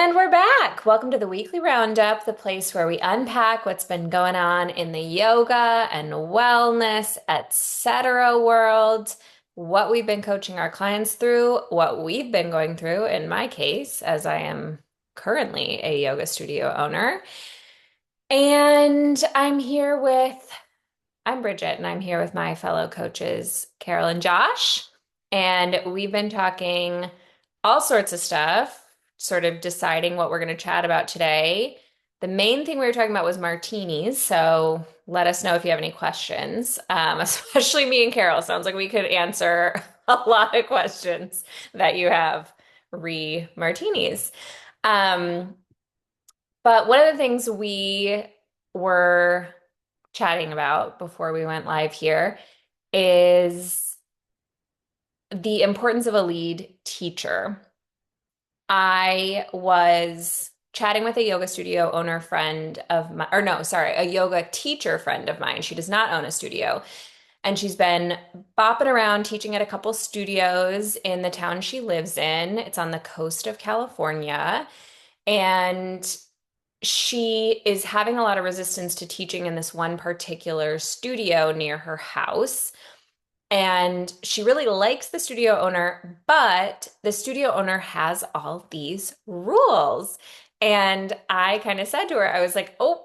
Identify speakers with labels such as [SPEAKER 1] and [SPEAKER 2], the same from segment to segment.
[SPEAKER 1] And we're back. Welcome to the Weekly Roundup, the place where we unpack what's been going on in the yoga and wellness, etc. world, what we've been coaching our clients through, what we've been going through, in my case, as I am currently a yoga studio owner. And I'm Bridget, and I'm here with my fellow coaches, Carol and Josh. And we've been talking all sorts of stuff, sort of deciding what we're going to chat about today. The main thing we were talking about was martinis. So let us know if you have any questions, especially me and Carol. Sounds like we could answer a lot of questions that you have re martinis. Um, but one of the things we were chatting about before we went live here is the importance of a lead teacher. I was chatting with a yoga studio owner friend of my, or no, sorry, a yoga teacher friend of mine. She does not own a studio, and she's been bopping around teaching at a couple studios in the town she lives in. It's on the coast of California. And she is having a lot of resistance to teaching in this one particular studio near her house. And she really likes the studio owner, but the studio owner has all these rules. And I kind of said to her, I was like, oh,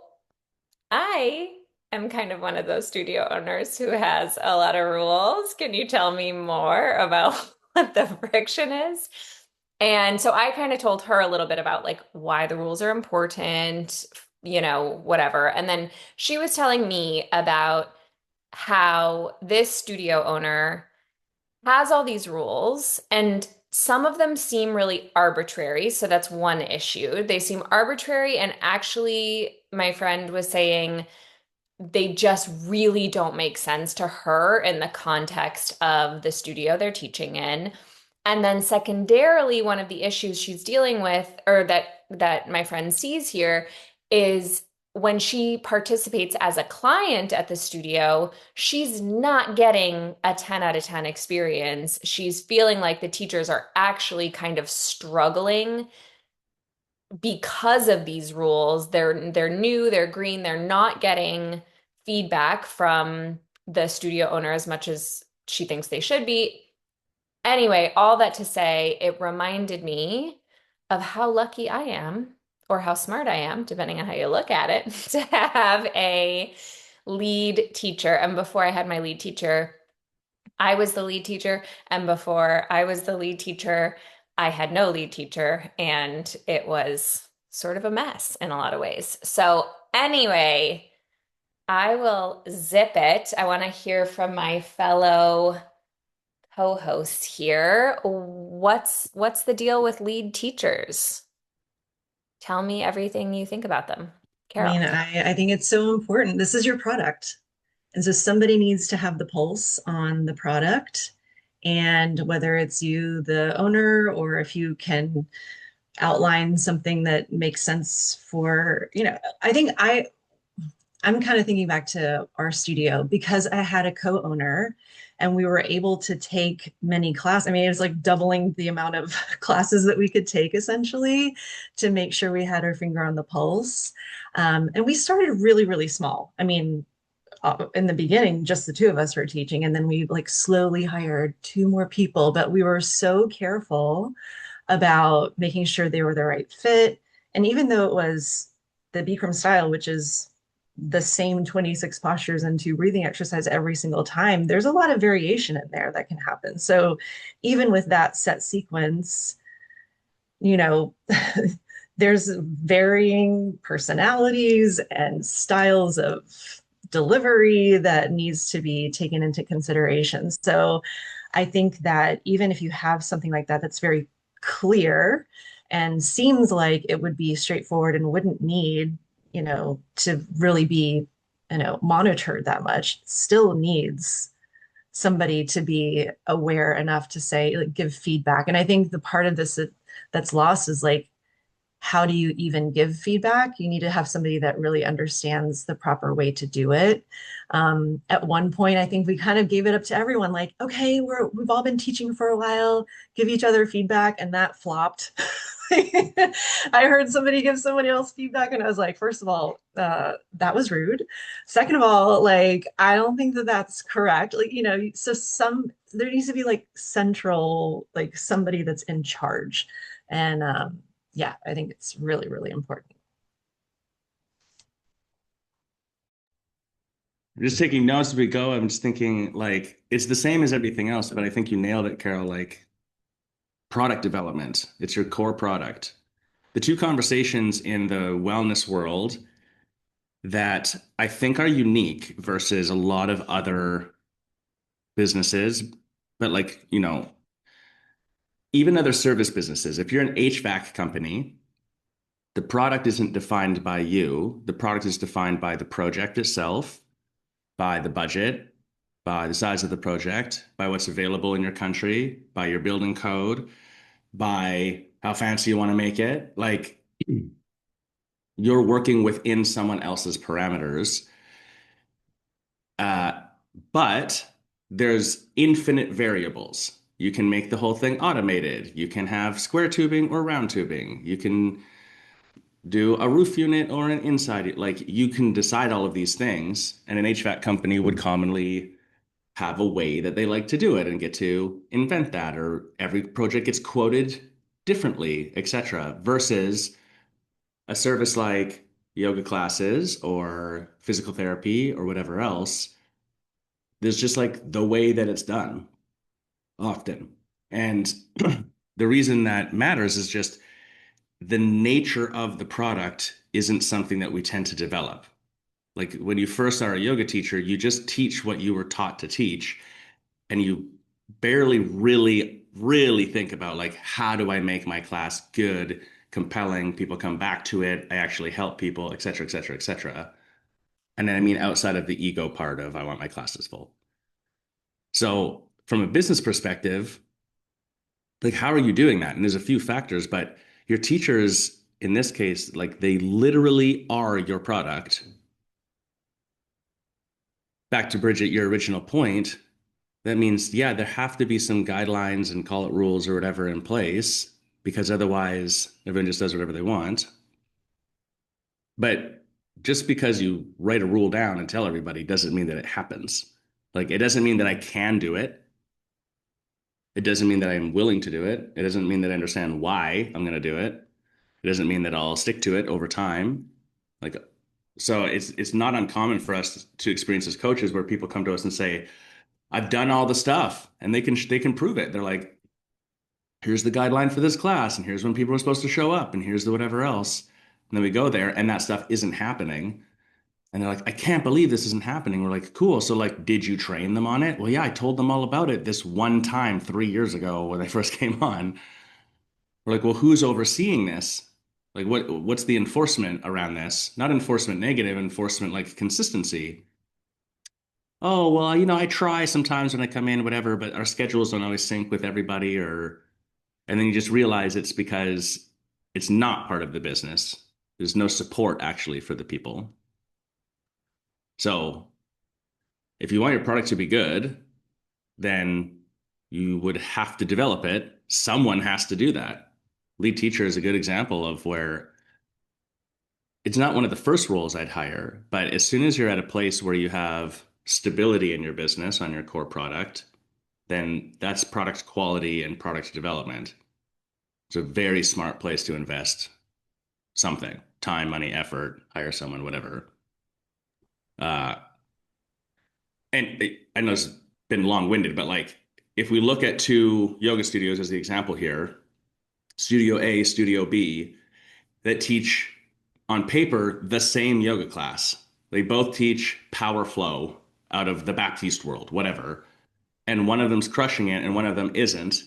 [SPEAKER 1] I am kind of one of those studio owners who has a lot of rules. Can you tell me more about what the friction is? And so I kind of told her a little bit about like why the rules are important, whatever. And then she was telling me about how this studio owner has all these rules and some of them seem really arbitrary. So that's one issue. They seem arbitrary. And actually, my friend was saying they just really don't make sense to her in the context of the studio they're teaching in. And then secondarily, one of the issues she's dealing with, or that my friend sees here, is when she participates as a client at the studio, she's not getting a 10 out of 10 experience. She's feeling like the teachers are actually kind of struggling because of these rules. They're new, they're green, they're not getting feedback from the studio owner as much as she thinks they should be. Anyway, all that to say, it reminded me of how lucky I am, or how smart I am, depending on how you look at it, to have a lead teacher. And before I had my lead teacher, I was the lead teacher. And before I was the lead teacher, I had no lead teacher. And it was sort of a mess in a lot of ways. So, anyway, I will zip it. I want to hear from my fellow co-host here. What's the deal with lead teachers? Tell me everything you think about them.
[SPEAKER 2] I
[SPEAKER 1] Carol.
[SPEAKER 2] mean, I think it's so important. This is your product. And so somebody needs to have the pulse on the product. And whether it's you, the owner, or if you can outline something that makes sense for, I'm kind of thinking back to our studio because I had a co-owner and we were able to take many classes. I mean, it was like doubling the amount of classes that we could take essentially to make sure we had our finger on the pulse. And we started really, really small. I mean, in the beginning, just the two of us were teaching, and then we like slowly hired two more people, but we were so careful about making sure they were the right fit. And even though it was the Bikram style, which is the same 26 postures and two breathing exercise every single time, there's a lot of variation in there that can happen. So even with that set sequence, you know, there's varying personalities and styles of delivery that needs to be taken into consideration. So I think that even if you have something like that that's very clear and seems like it would be straightforward and wouldn't need, to really be, monitored that much, still needs somebody to be aware enough to say, like, give feedback. And I think the part of this that's lost is like, how do you even give feedback? You need to have somebody that really understands the proper way to do it. At one point, I think we kind of gave it up to everyone, like, okay, we've all been teaching for a while, give each other feedback, and that flopped. I heard somebody give somebody else feedback, and I was like, first of all, that was rude. Second of all, like, I don't think that that's correct. Like, so there needs to be like central, like somebody that's in charge. And yeah, I think it's really, really important.
[SPEAKER 3] Just taking notes as we go. I'm just thinking like it's the same as everything else, but I think you nailed it, Carol. Like product development, it's your core product. The two conversations in the wellness world that I think are unique versus a lot of other businesses, but like, even other service businesses, if you're an HVAC company, the product isn't defined by you. The product is defined by the project itself, by the budget, by the size of the project, by what's available in your country, by your building code, by how fancy you want to make it. Like you're working within someone else's parameters. Uh, but there's infinite variables. You can make the whole thing automated. You can have square tubing or round tubing. You can do a roof unit or an inside. Like you can decide all of these things, and an HVAC company would commonly have a way that they like to do it and get to invent that, or every project gets quoted differently, etc. Versus a service like yoga classes or physical therapy or whatever else. There's just like the way that it's done often. And the reason that matters is just the nature of the product isn't something that we tend to develop. Like when you first are a yoga teacher, you just teach what you were taught to teach, and you barely really think about like how do I make my class good, compelling, people come back to it, I actually help people, et cetera, et cetera, et cetera. And then I mean outside of the ego part of I want my classes full. So from a business perspective, like how are you doing that? And there's a few factors, but your teachers in this case, like they literally are your product. Back to Bridget, your original point, that means, yeah, there have to be some guidelines and call it rules or whatever in place because otherwise everyone just does whatever they want. But just because you write a rule down and tell everybody doesn't mean that it happens. Like it doesn't mean that I can do it. It doesn't mean that I'm willing to do it. It doesn't mean that I understand why I'm going to do it. It doesn't mean that I'll stick to it over time. Like, so it's not uncommon for us to experience as coaches where people come to us and say, "I've done all the stuff," and they can prove it. They're like, "Here's the guideline for this class, and here's when people are supposed to show up, and here's the whatever else." And then we go there, and that stuff isn't happening. And they're like, "I can't believe this isn't happening." We're like, "Cool. So like, did you train them on it?" "Well, yeah, I told them all about it this one time 3 years ago when they first came on." We're like, "Well, who's overseeing this? Like, what's the enforcement around this? Not enforcement negative, enforcement like consistency." "Oh, well, I try sometimes when I come in, whatever, but our schedules don't always sync with everybody," or and then you just realize it's because it's not part of the business. There's no support actually for the people. So if you want your product to be good, then you would have to develop it. Someone has to do that. Lead teacher is a good example of where it's not one of the first roles I'd hire, but as soon as you're at a place where you have stability in your business on your core product, then that's product quality and product development. It's a very smart place to invest something, time, money, effort, hire someone, whatever. Uh, and I know it's been long-winded, but like if we look at two yoga studios as the example here, Studio A, Studio B, that teach on paper the same yoga class. They both teach power flow out of the Baptiste world, whatever. And one of them's crushing it and one of them isn't.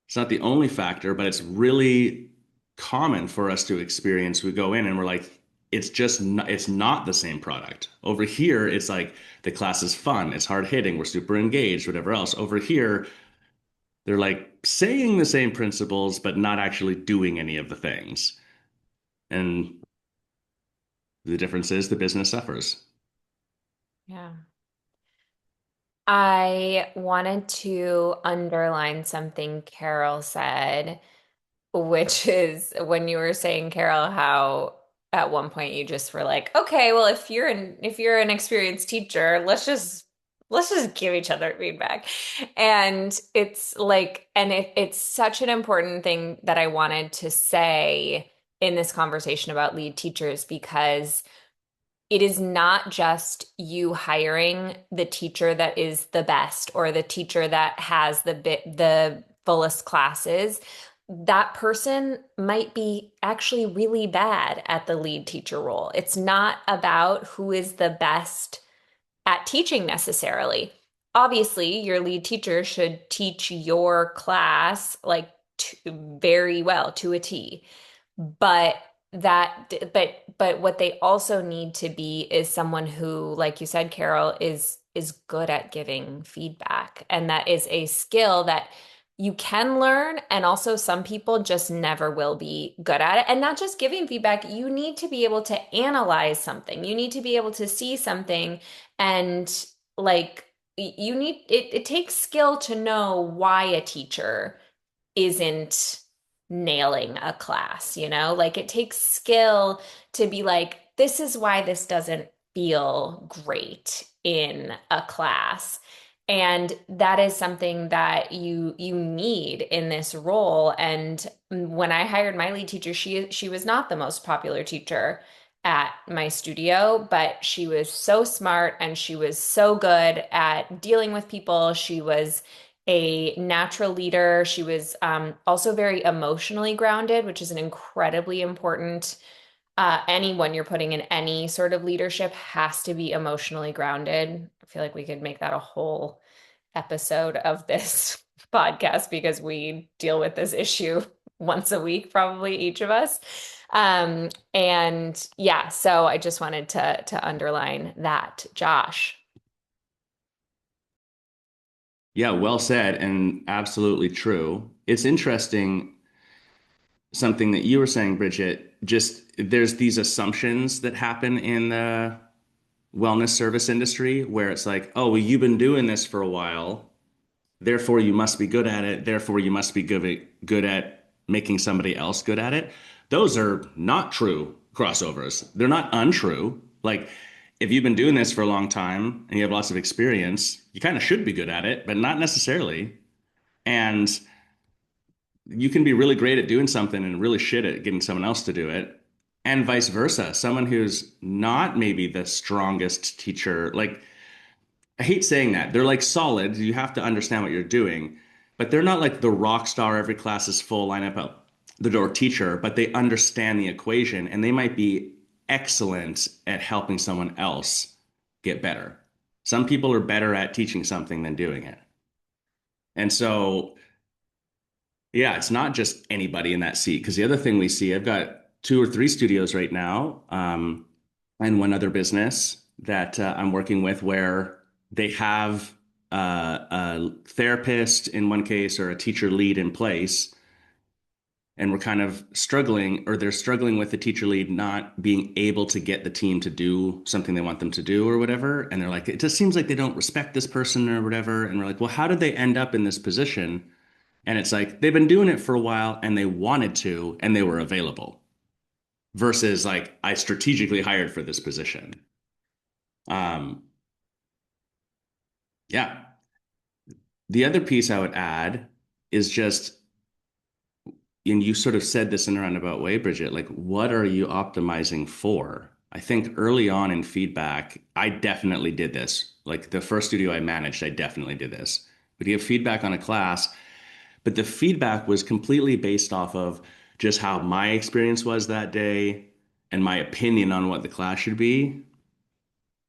[SPEAKER 3] It's not the only factor, but it's really common for us to experience. We go in and we're like, it's not the same product. Over here, it's like the class is fun, it's hard hitting, we're super engaged, whatever else. Over here, they're like saying the same principles, but not actually doing any of the things. And the difference is the business suffers.
[SPEAKER 1] Yeah. I wanted to underline something Carol said. which is when you were saying, Carol, how at one point you just were like, okay, well, if you're an experienced teacher, let's just give each other feedback. And it's like, and it's such an important thing that I wanted to say in this conversation about lead teachers because it is not just you hiring the teacher that is the best or the teacher that has the fullest classes. That person might be actually really bad at the lead teacher role. It's not about who is the best at teaching necessarily. Obviously, your lead teacher should teach your class like very well to a T. But but what they also need to be is someone who, like you said, Carol, is good at giving feedback. And that is a skill that you can learn. And also some people just never will be good at it. And not just giving feedback, you need to be able to analyze something. You need to be able to see something and like you need it takes skill to know why a teacher isn't nailing a class, you know? Like it takes skill to be like, this is why this doesn't feel great in a class. And that is something that you need in this role. And when I hired my lead teacher, she was not the most popular teacher at my studio, but she was so smart and she was so good at dealing with people. She was a natural leader. She was also very emotionally grounded, which is an incredibly important. Anyone you're putting in any sort of leadership has to be emotionally grounded. I feel like we could make that a whole episode of this podcast because we deal with this issue once a week, probably each of us. And yeah, so I just wanted to underline that, Josh.
[SPEAKER 3] Yeah, well said and absolutely true. It's interesting something that you were saying, Bridget, just there's these assumptions that happen in the wellness service industry where it's like, oh, well, you've been doing this for a while, therefore you must be good at it, therefore you must be good at making somebody else good at it. Those are not true crossovers. They're not untrue. Like, if you've been doing this for a long time and you have lots of experience, you kind of should be good at it, but not necessarily. And you can be really great at doing something and really shit at getting someone else to do it, and vice versa. Someone who's not maybe the strongest teacher, like I hate saying that. They're like solid. You have to understand what you're doing, but they're not like the rock star, every class is full, line up out the door teacher, but they understand the equation and they might be excellent at helping someone else get better. Some people are better at teaching something than doing it. And so yeah, it's not just anybody in that seat. Because the other thing we see, I've got two or three studios right now, and one other business that I'm working with where they have a therapist in one case or a teacher lead in place. And we're kind of struggling, or they're struggling with the teacher lead not being able to get the team to do something they want them to do or whatever. And they're like, it just seems like they don't respect this person or whatever. And we're like, well, how did they end up in this position? And it's like they've been doing it for a while and they wanted to and they were available versus like I strategically hired for this position. Um, yeah. The other piece I would add is just, and you sort of said this in a roundabout way, Bridget, like what are you optimizing for? I think early on in feedback, I definitely did this. Like the first studio I managed, I definitely did this. But you have feedback on a class. But the feedback was completely based off of just how my experience was that day and my opinion on what the class should be,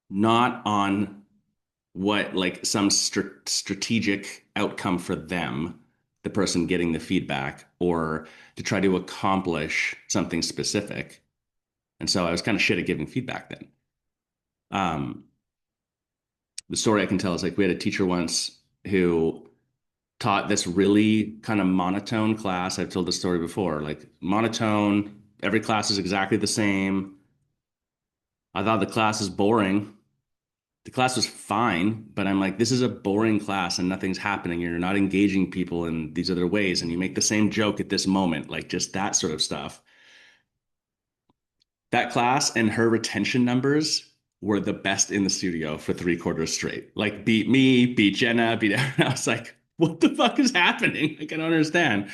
[SPEAKER 3] not on what like some strategic outcome for them, the person getting the feedback, or to try to accomplish something specific. And so I was kind of shit at giving feedback then. Um, the story I can tell is like we had a teacher once who taught this really kind of monotone class. I've told this story before, like monotone, every class is exactly the same. I thought the class is boring. The class was fine, but I'm like, this is a boring class and nothing's happening. You're not engaging people in these other ways, and you make the same joke at this moment, like just that sort of stuff. That class and her retention numbers were the best in the studio for 3 quarters straight. Like beat me, beat Jenna, beat everyone. I was like, what the fuck is happening? Like, I don't understand.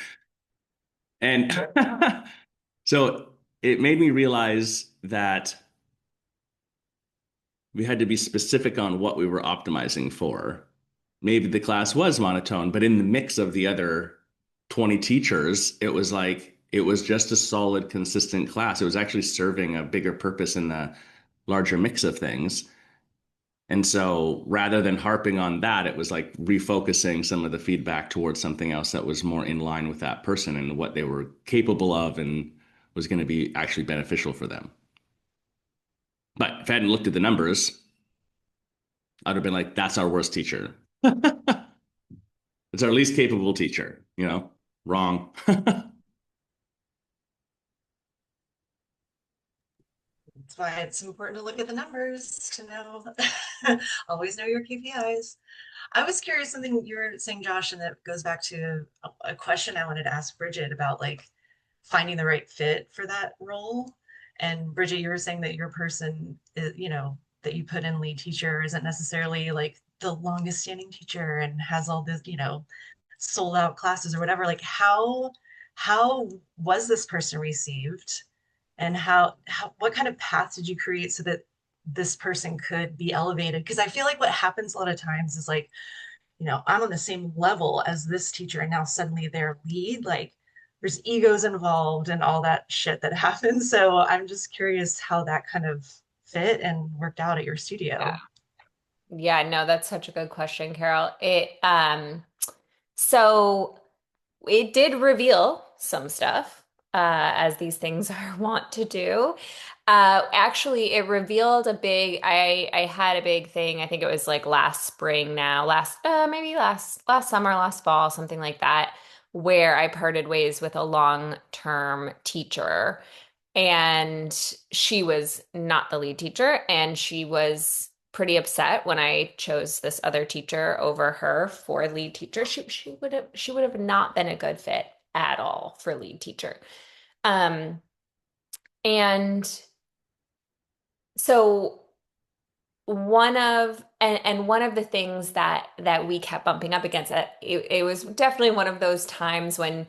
[SPEAKER 3] And so it made me realize that we had to be specific on what we were optimizing for. Maybe the class was monotone, but in the mix of the other 20 teachers, it was like it was just a solid, consistent class. It was actually serving a bigger purpose in the larger mix of things. And so rather than harping on that, it was like refocusing some of the feedback towards something else that was more in line with that person and what they were capable of and was going to be actually beneficial for them. But if I hadn't looked at the numbers, I'd have been like, that's our worst teacher. It's our least capable teacher, you know? Wrong.
[SPEAKER 2] That's why it's important to look at the numbers to know, always know your KPIs. I was curious something you were saying, Josh, and that goes back to a question I wanted to ask Bridget about like finding the right fit for that role. And Bridget, you were saying that your person, that you put in lead teacher isn't necessarily like the longest standing teacher and has all this, sold out classes or whatever. Like how was this person received? And how what kind of path did you create so that this person could be elevated? Because I feel like what happens a lot of times is like, I'm on the same level as this teacher and now suddenly they're lead, like there's egos involved and all that shit that happens. So I'm just curious how that kind of fit and worked out at your
[SPEAKER 1] Yeah.
[SPEAKER 2] studio.
[SPEAKER 1] Yeah, no, that's such a good question, Carol. So it did reveal some stuff, as these things are wont to do. Actually, it revealed I had a big thing. I think it was like last spring now, maybe last summer, last fall, something like that, where I parted ways with a long-term teacher. And she was not the lead teacher, and she was pretty upset when I chose this other teacher over her for lead teacher. She would have not been a good fit at all for lead teacher. Um, and so one of the things that we kept bumping up against, it was definitely one of those times when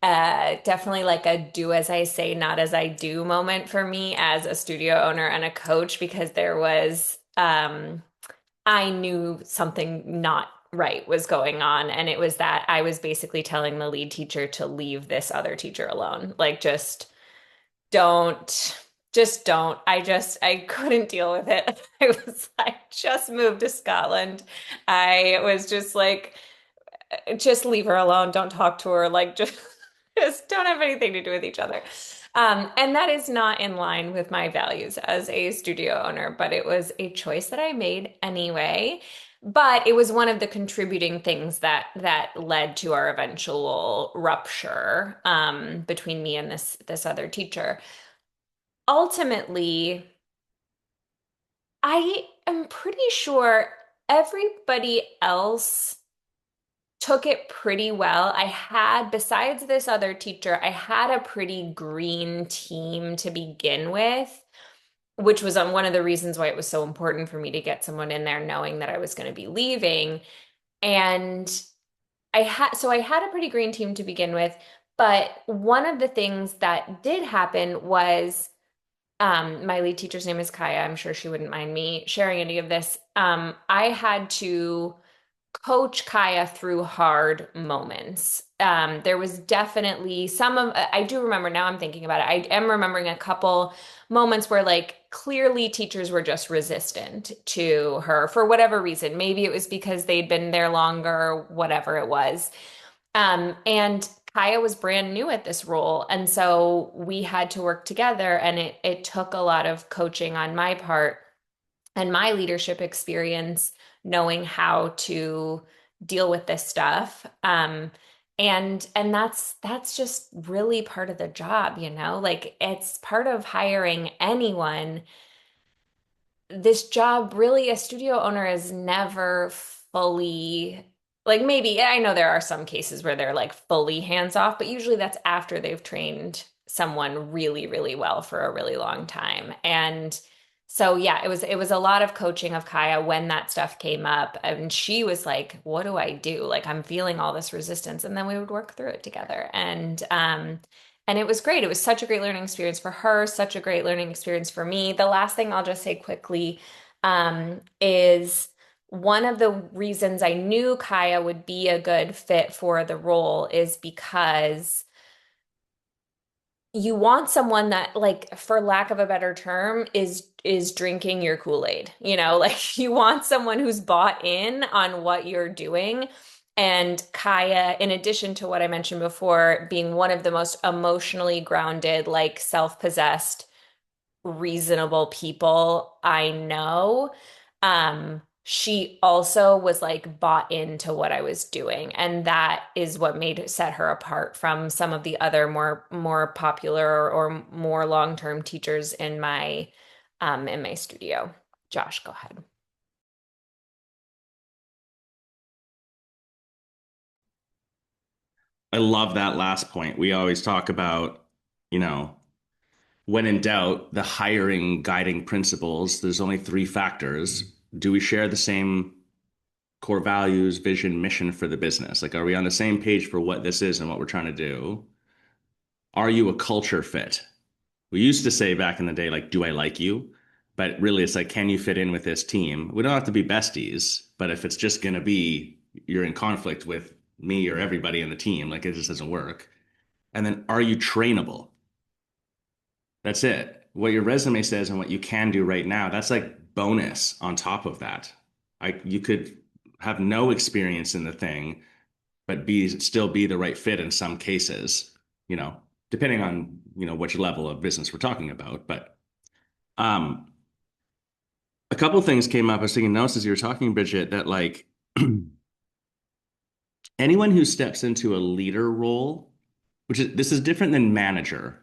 [SPEAKER 1] definitely like a do as I say, not as I do moment for me as a studio owner and a coach, because I knew something not right was going on. And it was that I was basically telling the lead teacher to leave this other teacher alone. Like, don't, just don't. I couldn't deal with it. I just moved to Scotland. I was just like, just leave her alone. Don't talk to her. Like, just don't have anything to do with each other. And that is not in line with my values as a studio owner, but it was a choice that I made anyway. But it was one of the contributing things that led to our eventual rupture, between me and this other teacher. Ultimately, I am pretty sure everybody else took it pretty well. Besides this other teacher, I had a pretty green team to begin with, which was on one of the reasons why it was so important for me to get someone in there knowing that I was going to be leaving. And I had a pretty green team to begin with, but one of the things that did happen was, my lead teacher's name is Kaya. I'm sure she wouldn't mind me sharing any of this. I had to coach Kaya through hard moments. There was definitely I do remember now I'm thinking about it. I am remembering a couple moments where like clearly teachers were just resistant to her for whatever reason. Maybe it was because they'd been there longer, whatever it was. And Kaya was brand new at this role. And so we had to work together, and it took a lot of coaching on my part and my leadership experience, knowing how to deal with this stuff. And that's just really part of the job, you know? Like, it's part of hiring anyone. this job, really, a studio owner is never fully, like, maybe I know there are some cases where they're like fully hands off, but usually that's after they've trained someone really, really well for a really long time. And so yeah, it was a lot of coaching of Kaya when that stuff came up. And she was like, what do I do? Like, I'm feeling all this resistance. And then we would work through it together. And it was great. It was such a great learning experience for her, such a great learning experience for me. The last thing I'll just say quickly is one of the reasons I knew Kaya would be a good fit for the role is because you want someone that, like, for lack of a better term, is drinking your Kool-Aid. Like, you want someone who's bought in on what you're doing. And Kaya, in addition to what I mentioned before, being one of the most emotionally grounded, like self-possessed, reasonable people I know. She also was like bought into what I was doing, and that is what made set her apart from some of the other more popular or more long-term teachers in my studio. Josh, go ahead.
[SPEAKER 3] I love that last point. We always talk about, you know, when in doubt, the hiring guiding principles, there's only three factors. Do we share the same core values, vision, mission for the business? Like, are we on the same page for what this is and what we're trying to do? Are you a culture fit? We used to say back in the day, like, do I like you? But really, it's like, can you fit in with this team? We don't have to be besties, but if it's just going to be you're in conflict with me or everybody in the team, like, it just doesn't work. And then, are you trainable? That's it. What your resume says and what you can do right now, that's like bonus on top of that. You could have no experience in the thing, but still be the right fit in some cases, you know, depending on, which level of business we're talking about. But um, a couple things came up. I was taking notes as you were talking, Bridget, that like anyone who steps into a leader role, this is different than manager.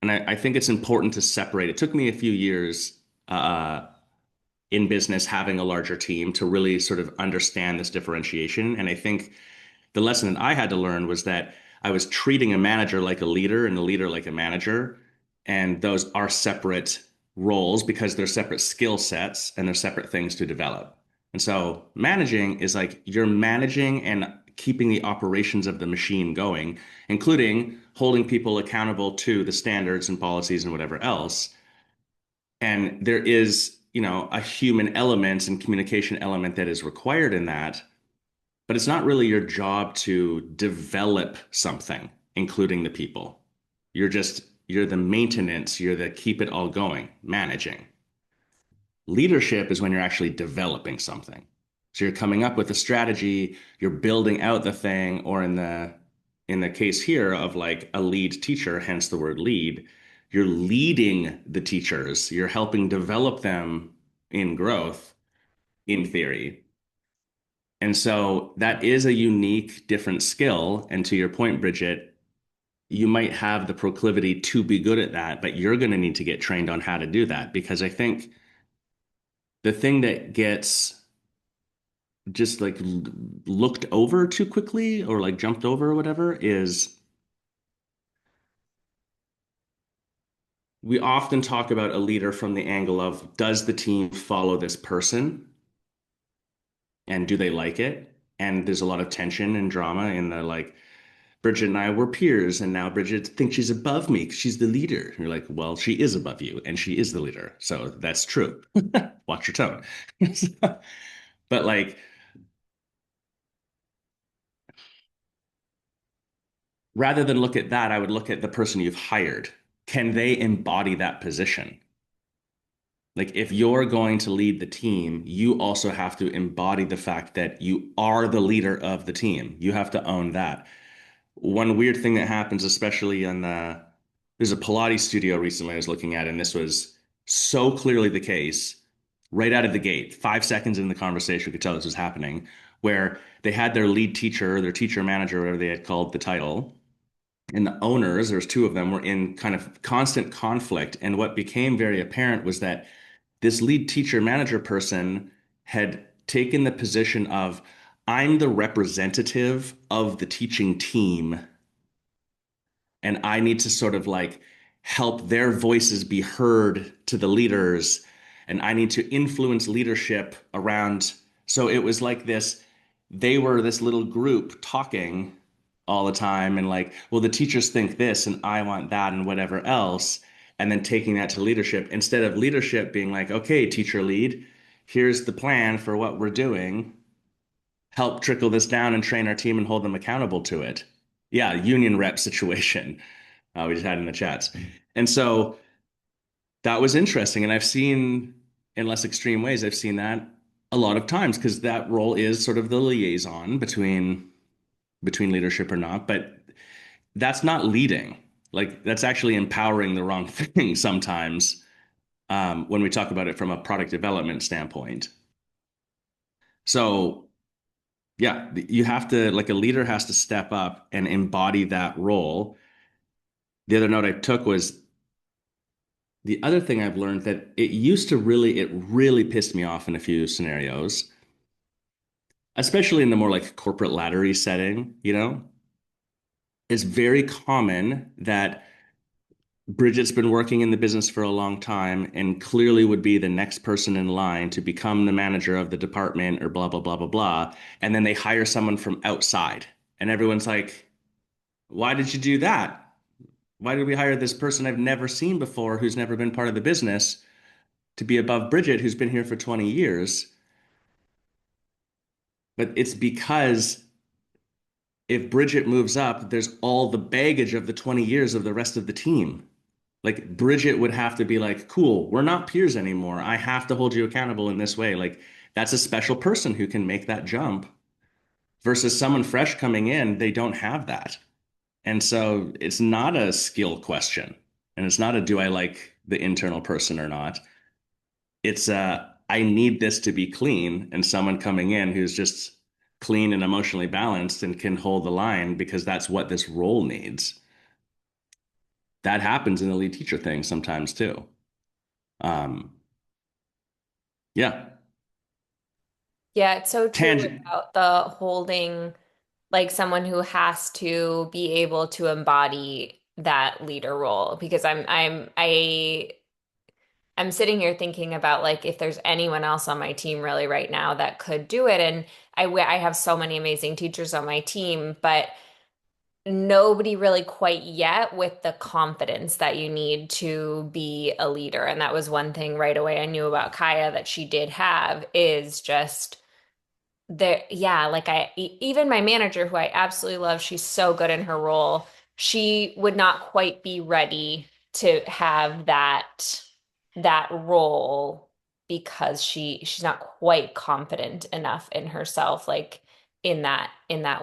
[SPEAKER 3] And I think it's important to separate. It took me a few years in business having a larger team to really sort of understand this differentiation. And I think the lesson that I had to learn was that I was treating a manager like a leader and a leader like a manager. And those are separate roles because they're separate skill sets and they're separate things to develop. And so managing is like you're managing and keeping the operations of the machine going, including holding people accountable to the standards and policies and whatever else. And there is, a human element and communication element that is required in that, but it's not really your job to develop something, including the people. You're the maintenance, you're the keep it all going, managing. Leadership is when you're actually developing something. So you're coming up with a strategy, you're building out the thing, or in the case here of like a lead teacher, hence the word lead, you're leading the teachers, you're helping develop them in growth, in theory. And so that is a unique, different skill. And to your point, Bridget, you might have the proclivity to be good at that, but you're going to need to get trained on how to do that because I think the thing that gets just like looked over too quickly or like jumped over or whatever is we often talk about a leader from the angle of does the team follow this person and do they like it? And there's a lot of tension and drama in the like Bridget and I were peers, and now Bridget thinks she's above me because she's the leader. And you're like, well, she is above you, and she is the leader. So that's true. Watch your tone. But like, rather than look at that, I would look at the person you've hired. Can they embody that position? Like, if you're going to lead the team, you also have to embody the fact that you are the leader of the team. You have to own that. One weird thing that happens, especially on there's a Pilates studio recently I was looking at, and this was so clearly the case right out of the gate. 5 seconds in the conversation, we could tell this was happening, where they had their lead teacher, their teacher manager, whatever they had called the title, and the owners, there's two of them, were in kind of constant conflict. And what became very apparent was that this lead teacher manager person had taken the position of, I'm the representative of the teaching team, and I need to sort of like help their voices be heard to the leaders, and I need to influence leadership around. So it was like this, they were this little group talking all the time and like, well, the teachers think this and I want that and whatever else. And then taking that to leadership instead of leadership being like, okay, teacher lead, here's the plan for what we're doing. Help trickle this down and train our team and hold them accountable to it. Yeah, union rep situation we just had in the chats. And so that was interesting. And I've seen, in less extreme ways, I've seen that a lot of times because that role is sort of the liaison between leadership or not. But that's not leading. Like that's actually empowering the wrong thing sometimes when we talk about it from a product development standpoint. So yeah, you have to, like a leader has to step up and embody that role. The other note I took was the other thing I've learned that it really pissed me off in a few scenarios, especially in the more like corporate laddery setting, it's very common that Bridget's been working in the business for a long time and clearly would be the next person in line to become the manager of the department or blah, blah, blah, blah, blah. And then they hire someone from outside. And everyone's like, why did you do that? Why did we hire this person I've never seen before who's never been part of the business to be above Bridget, who's been here for 20 years? But it's because if Bridget moves up, there's all the baggage of the 20 years of the rest of the team. Like Bridget would have to be like, cool, we're not peers anymore. I have to hold you accountable in this way. Like that's a special person who can make that jump versus someone fresh coming in, they don't have that. And so it's not a skill question. And it's not a do I like the internal person or not. It's I need this to be clean and someone coming in who's just clean and emotionally balanced and can hold the line because that's what this role needs. That happens in the lead teacher thing sometimes too. Um, yeah.
[SPEAKER 1] Yeah, it's so true
[SPEAKER 3] Tangent.
[SPEAKER 1] about the holding, like someone who has to be able to embody that leader role because I'm sitting here thinking about like if there's anyone else on my team really right now that could do it. And I have so many amazing teachers on my team, but nobody really quite yet with the confidence that you need to be a leader. And that was one thing right away I knew about Kaya that she did have is just there, yeah, like even my manager, who I absolutely love, she's so good in her role. She would not quite be ready to have that role because she's not quite confident enough in herself, like in that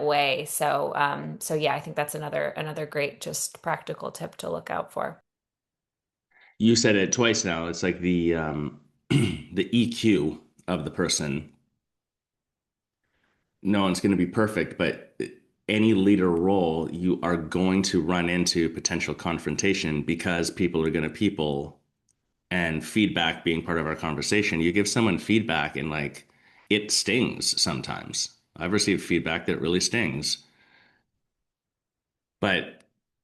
[SPEAKER 1] way. So yeah, I think that's another great just practical tip to look out for.
[SPEAKER 3] You said it twice now. It's like the the EQ of the person. No one's going to be perfect, but any leader role, you are going to run into potential confrontation because people are going to people and feedback being part of our conversation. You give someone feedback and like it stings sometimes. I've received feedback that really stings, but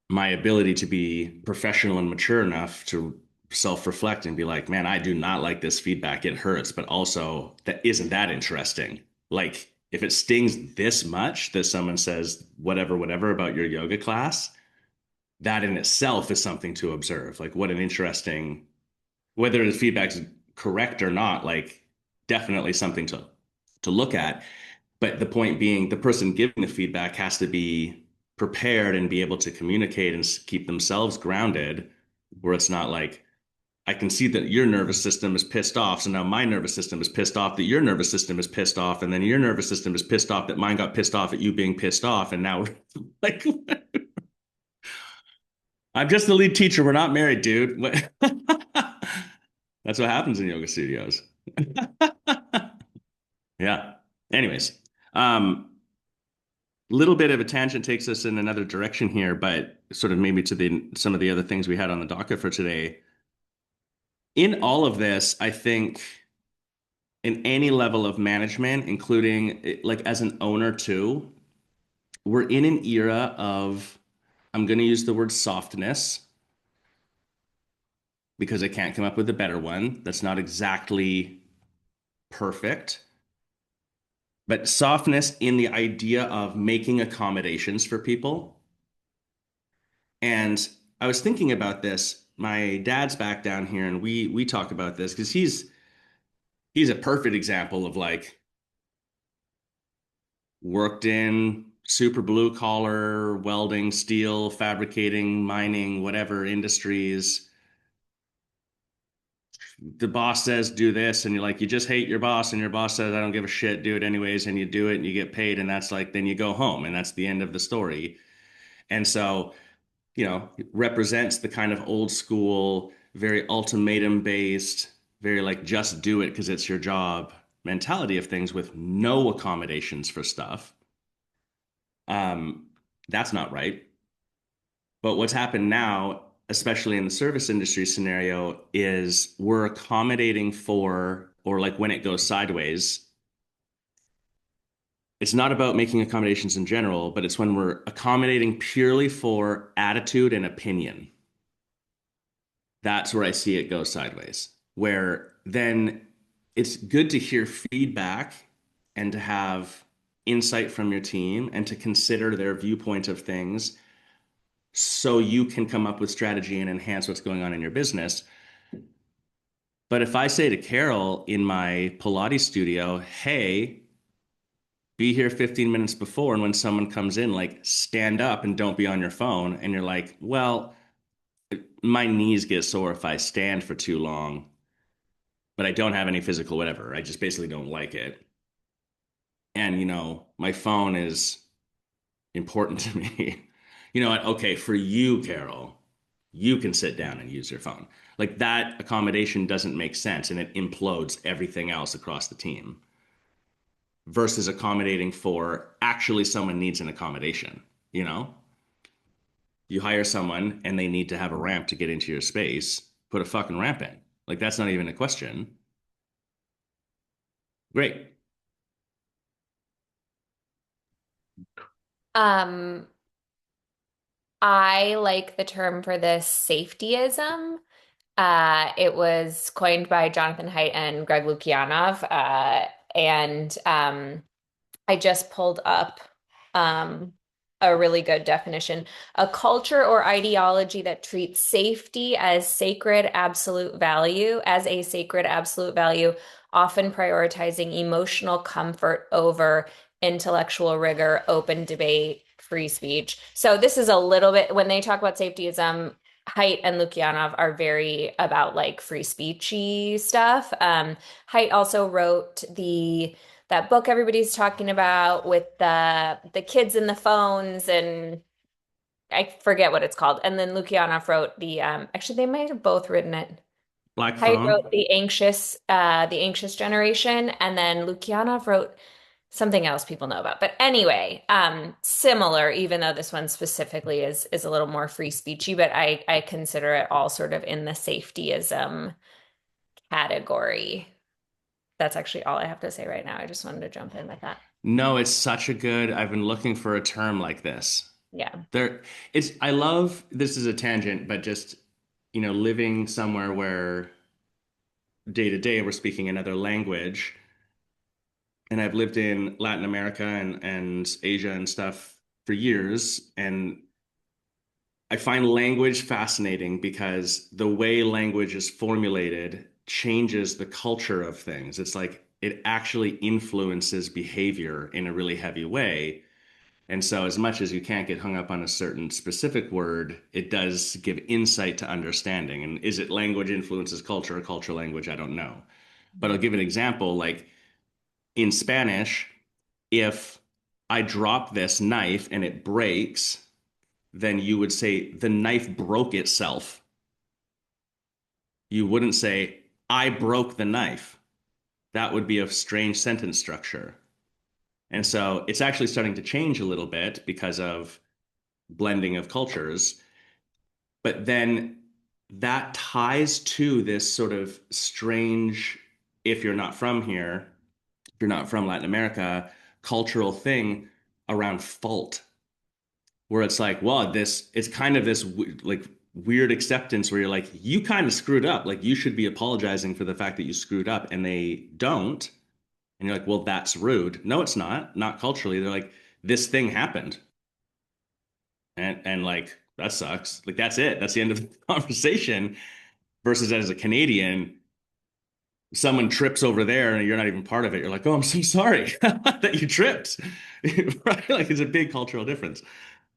[SPEAKER 3] my ability to be professional and mature enough to self-reflect and be like, man, I do not like this feedback. It hurts, but also that isn't that interesting. Like if it stings this much that someone says whatever, whatever about your yoga class, that in itself is something to observe. Like what an interesting, whether the feedback's correct or not, like definitely something to look at. But the point being, the person giving the feedback has to be prepared and be able to communicate and keep themselves grounded, where it's not like, I can see that your nervous system is pissed off. So now my nervous system is pissed off that your nervous system is pissed off. And then your nervous system is pissed off that mine got pissed off at you being pissed off. And now we're like, I'm just the lead teacher. We're not married, dude. That's what happens in yoga studios. Yeah. Anyways, little bit of a tangent takes us in another direction here, but sort of maybe to the some of the other things we had on the docket for today. in all of this, I think in any level of management, including like as an owner too, we're in an era of, I'm going to use the word softness because I can't come up with a better one. That's not exactly perfect, but softness in the idea of making accommodations for people. And I was thinking about this. My dad's back down here, and we talk about this because he's a perfect example of like worked in super blue collar welding, steel, fabricating, mining, whatever industries. The boss says do this, and you're like, you just hate your boss, and your boss says, I don't give a shit, do it anyways, and you do it and you get paid, and that's like, then you go home, and that's the end of the story. And so, it represents the kind of old school, very ultimatum based, very like just do it because it's your job mentality of things with no accommodations for stuff. Um, that's not right. But what's happened now, especially in the service industry scenario, is we're accommodating for, or like when it goes sideways, it's not about making accommodations in general, but it's when we're accommodating purely for attitude and opinion. That's where I see it go sideways. Where then it's good to hear feedback and to have insight from your team and to consider their viewpoint of things so you can come up with strategy and enhance what's going on in your business. But if I say to Carol in my Pilates studio, hey, be here 15 minutes before, and when someone comes in, like stand up and don't be on your phone, and you're like, well, my knees get sore if I stand for too long, but I don't have any physical whatever. I just basically don't like it. And, my phone is important to me. You know what? Okay, for you, Carol, you can sit down and use your phone. Like that accommodation doesn't make sense and it implodes everything else across the team versus accommodating for actually someone needs an accommodation, you know? You hire someone and they need to have a ramp to get into your space, put a fucking ramp in. Like that's not even a question. Great.
[SPEAKER 1] Um, I like the term for this safetyism. It was coined by Jonathan Haidt and Greg Lukianov. And I just pulled up um, a really good definition. A culture or ideology that treats safety as a sacred absolute value, often prioritizing emotional comfort over intellectual rigor, open debate, free speech. So this is a little bit, when they talk about safetyism, Haidt and Lukianov are very about like free speechy stuff. Haidt also wrote the that book everybody's talking about with the kids and the phones, and I forget what it's called. And then Lukianov wrote the actually they might have both written it.
[SPEAKER 3] Black
[SPEAKER 1] Haidt
[SPEAKER 3] phone.
[SPEAKER 1] wrote the anxious generation, and then Lukianov wrote something else people know about. But anyway, similar, even though this one specifically is a little more free speechy, but I consider it all sort of in the safetyism category. That's actually all I have to say right now. I just wanted to jump in with that.
[SPEAKER 3] No, it's such a good, I've been looking for a term like this.
[SPEAKER 1] Yeah.
[SPEAKER 3] There, I love, this is a tangent, but just, living somewhere where day to day we're speaking another language. And I've lived in Latin America and Asia and stuff for years. And I find language fascinating because the way language is formulated changes the culture of things. It's like it actually influences behavior in a really heavy way. And so, as much as you can't get hung up on a certain specific word, it does give insight to understanding. And is it language influences culture or culture language? I don't know. But I'll give an example. Like in Spanish, if I drop this knife and it breaks, then you would say the knife broke itself. You wouldn't say, I broke the knife. That would be a strange sentence structure. And so it's actually starting to change a little bit because of blending of cultures. But then that ties to this sort of strange, if you're not from here, if you're not from Latin America, cultural thing around fault, where it's like, well, it's kind of this like weird acceptance where you're like, you kind of screwed up. Like, you should be apologizing for the fact that you screwed up, and they don't. And you're like, well, that's rude. No, it's not. Not culturally. They're like, this thing happened. And like, that sucks. Like, that's it. That's the end of the conversation. Versus as a Canadian, someone trips over there and you're not even part of it. You're like, oh, I'm so sorry that you tripped. Right? Like, it's a big cultural difference.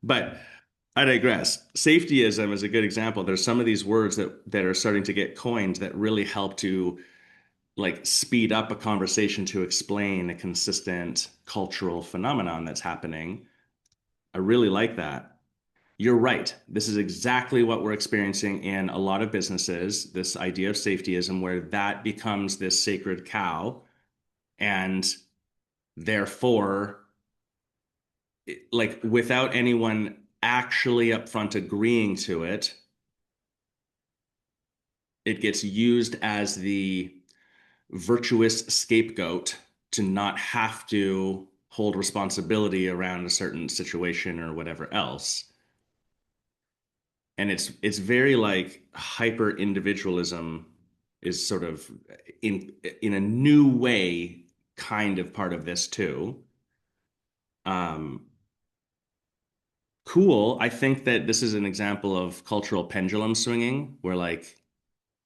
[SPEAKER 3] But I digress. Safetyism is a good example. There's some of these words that are starting to get coined that really help to like speed up a conversation to explain a consistent cultural phenomenon that's happening. I really like that. You're right. This is exactly what we're experiencing in a lot of businesses, this idea of safetyism, where that becomes this sacred cow. And therefore, like without anyone actually upfront agreeing to it, it gets used as the virtuous scapegoat to not have to hold responsibility around a certain situation or whatever else. And it's very like hyper individualism is sort of in a new way kind of part of this too. Um, cool. I think that this is an example of cultural pendulum swinging where like,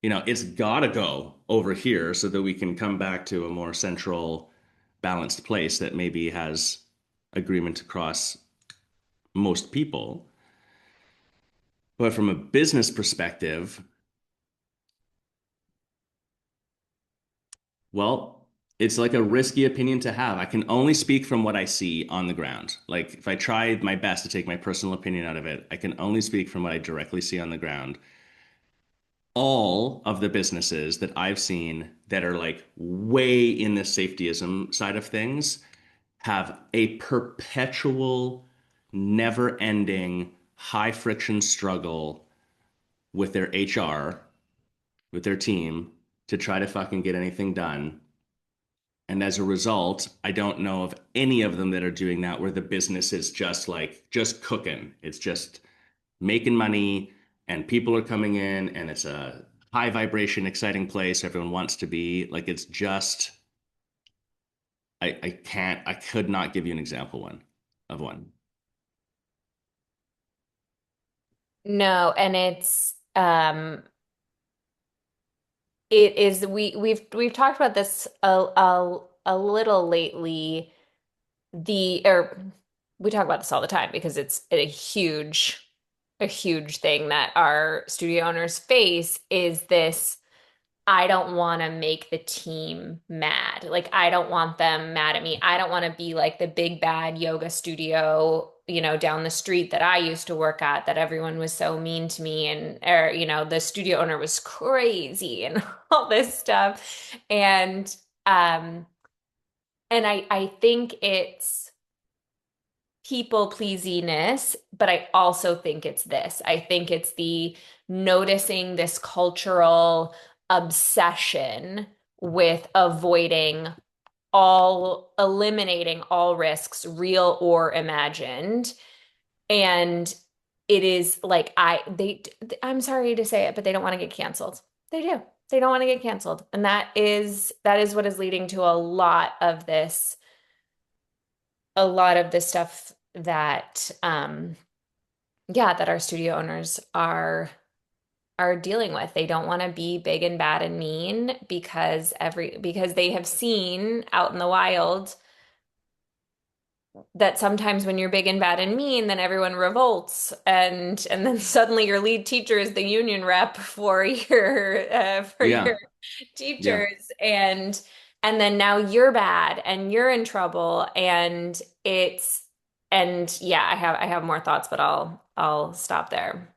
[SPEAKER 3] it's gotta go over here so that we can come back to a more central, balanced place that maybe has agreement across most people. But from a business perspective, well, it's like a risky opinion to have. I can only speak from what I see on the ground. Like if I try my best to take my personal opinion out of it, I can only speak from what I directly see on the ground. All of the businesses that I've seen that are like way in the safetyism side of things have a perpetual, never ending, high friction struggle with their HR, with their team to try to fucking get anything done. And as a result, I don't know of any of them that are doing that where the business is just like, just cooking. It's just making money and people are coming in and it's a high vibration, exciting place everyone wants to be. Like, it's just, I could not give you an example of one.
[SPEAKER 1] No, and it is we've talked about this a little lately. The or we talk about this all the time because it's a huge thing that our studio owners face is this. I don't want to make the team mad. Like, I don't want them mad at me. I don't want to be like the big bad yoga studio, down the street that I used to work at, that everyone was so mean to me and, or, the studio owner was crazy and all this stuff. And, um, and I think it's people pleasiness, but I also think it's this. I think it's the noticing this cultural obsession with eliminating all risks, real or imagined. And it is like I'm sorry to say it, but they don't want to get canceled. They do. They don't want to get canceled. And that is what is leading to a lot of this stuff that yeah, that our studio owners are dealing with. They don't want to be big and bad and mean because they have seen out in the wild that sometimes when you're big and bad and mean, then everyone revolts, and then suddenly your lead teacher is the union rep for your
[SPEAKER 3] Yeah, yeah.
[SPEAKER 1] teachers, and then now you're bad and you're in trouble, and yeah, I have more thoughts, but I'll stop there.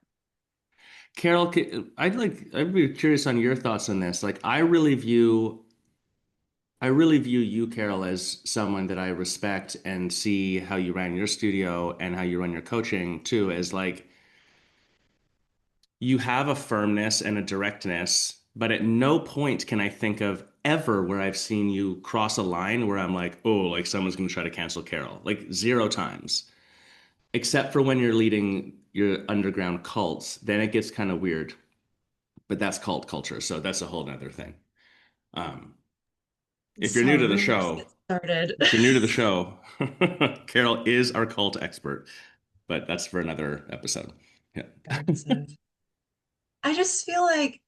[SPEAKER 3] Carol, I'd be curious on your thoughts on this. Like, I really view you, Carol, as someone that I respect and see how you ran your studio and how you run your coaching too, as like you have a firmness and a directness, but at no point can I think of ever where I've seen you cross a line where I'm like, oh, like someone's going to try to cancel Carol. Like zero times, except for when you're leading your underground cults. Then it gets kind of weird, but that's cult culture. So that's a whole nother thing. Um,
[SPEAKER 2] This
[SPEAKER 3] if
[SPEAKER 2] is
[SPEAKER 3] you're
[SPEAKER 2] how
[SPEAKER 3] new to the
[SPEAKER 2] rumors
[SPEAKER 3] show,
[SPEAKER 2] get started.
[SPEAKER 3] if you're new to the show, Carol is our cult expert, but that's for another episode. Yeah.
[SPEAKER 2] Episode. I just feel like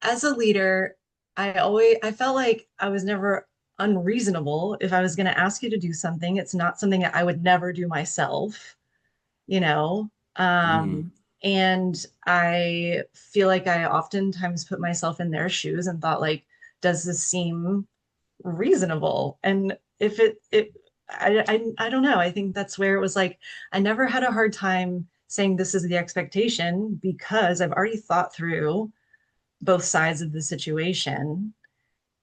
[SPEAKER 2] as a leader, I felt like I was never unreasonable. If I was going to ask you to do something, it's not something I would never do myself, you know?
[SPEAKER 3] Mhm.
[SPEAKER 2] And I feel like I oftentimes put myself in their shoes and thought like, does this seem reasonable? And if I don't know. I think that's where it was like, I never had a hard time saying this is the expectation because I've already thought through both sides of the situation,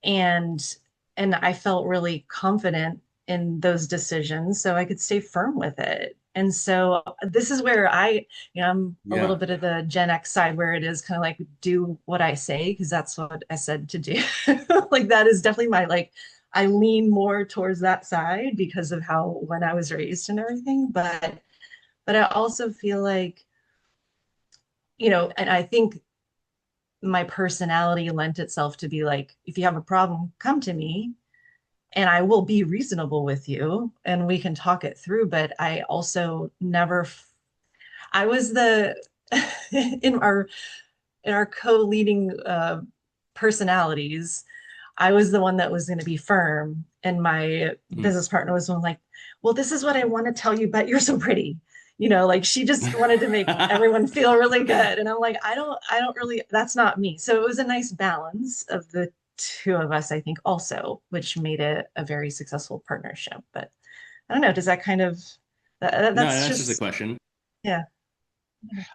[SPEAKER 2] and I felt really confident in those decisions so I could stay firm with it. And so this is where I'm a little
[SPEAKER 3] Yeah.
[SPEAKER 2] bit of the Gen X side where it is kind of like do what I say because that's what I said to do. Like that is definitely my like I lean more towards that side because of how when I was raised and everything. But I also feel like, and I think my personality lent itself to be like, if you have a problem, come to me and I will be reasonable with you and we can talk it through. But I also never, I was the, in our co-leading personalities, I was the one that was going to be firm. And my
[SPEAKER 3] Mm.
[SPEAKER 2] business partner was the one like, well, this is what I want to tell you, but you're so pretty. Like she just wanted to make everyone feel really good. And I'm like, I don't really, that's not me. So it was a nice balance of the two of us, I think, also, which made it a very successful partnership. But I don't know, does that kind of,
[SPEAKER 3] No, it
[SPEAKER 2] that's
[SPEAKER 3] answers the
[SPEAKER 2] just,
[SPEAKER 3] question.
[SPEAKER 2] yeah.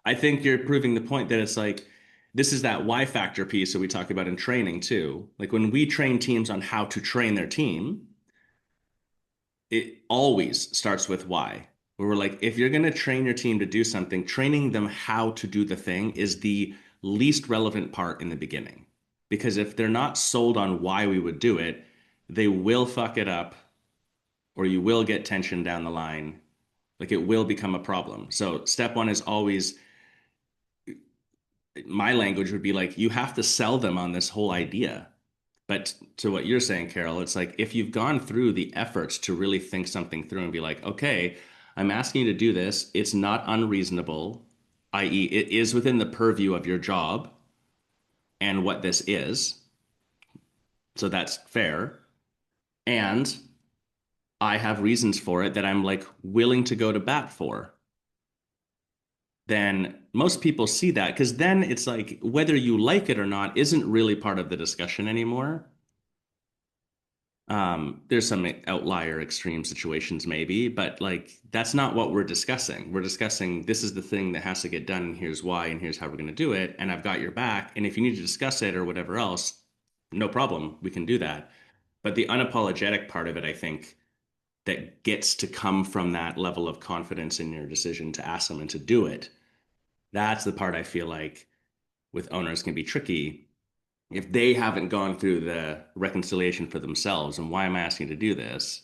[SPEAKER 3] I think you're proving the point that it's like this is that why factor piece that we talk about in training too. Like when we train teams on how to train their team, it always starts with why. Where we're like, if you're going to train your team to do something, training them how to do the thing is the least relevant part in the beginning. Because if they're not sold on why we would do it, they will fuck it up or you will get tension down the line. Like it will become a problem. So step one is always my language would be like, you have to sell them on this whole idea. But to what you're saying, Carol, it's like if you've gone through the efforts to really think something through and be like, okay, I'm asking you to do this. It's not unreasonable, i.e., it is within the purview of your job and what this is. So that's fair. And I have reasons for it that I'm like willing to go to bat for. Then most people see that because then it's like whether you like it or not isn't really part of the discussion anymore. There's some outlier extreme situations maybe, but like that's not what we're discussing. We're discussing this is the thing that has to get done, and here's why, and here's how we're going to do it, and I've got your back. And if you need to discuss it or whatever else, no problem, we can do that. But the unapologetic part of it, I think, that gets to come from that level of confidence in your decision to ask someone to do it, that's the part I feel like with owners can be tricky if they haven't gone through the reconciliation for themselves and why am I asking you to do this,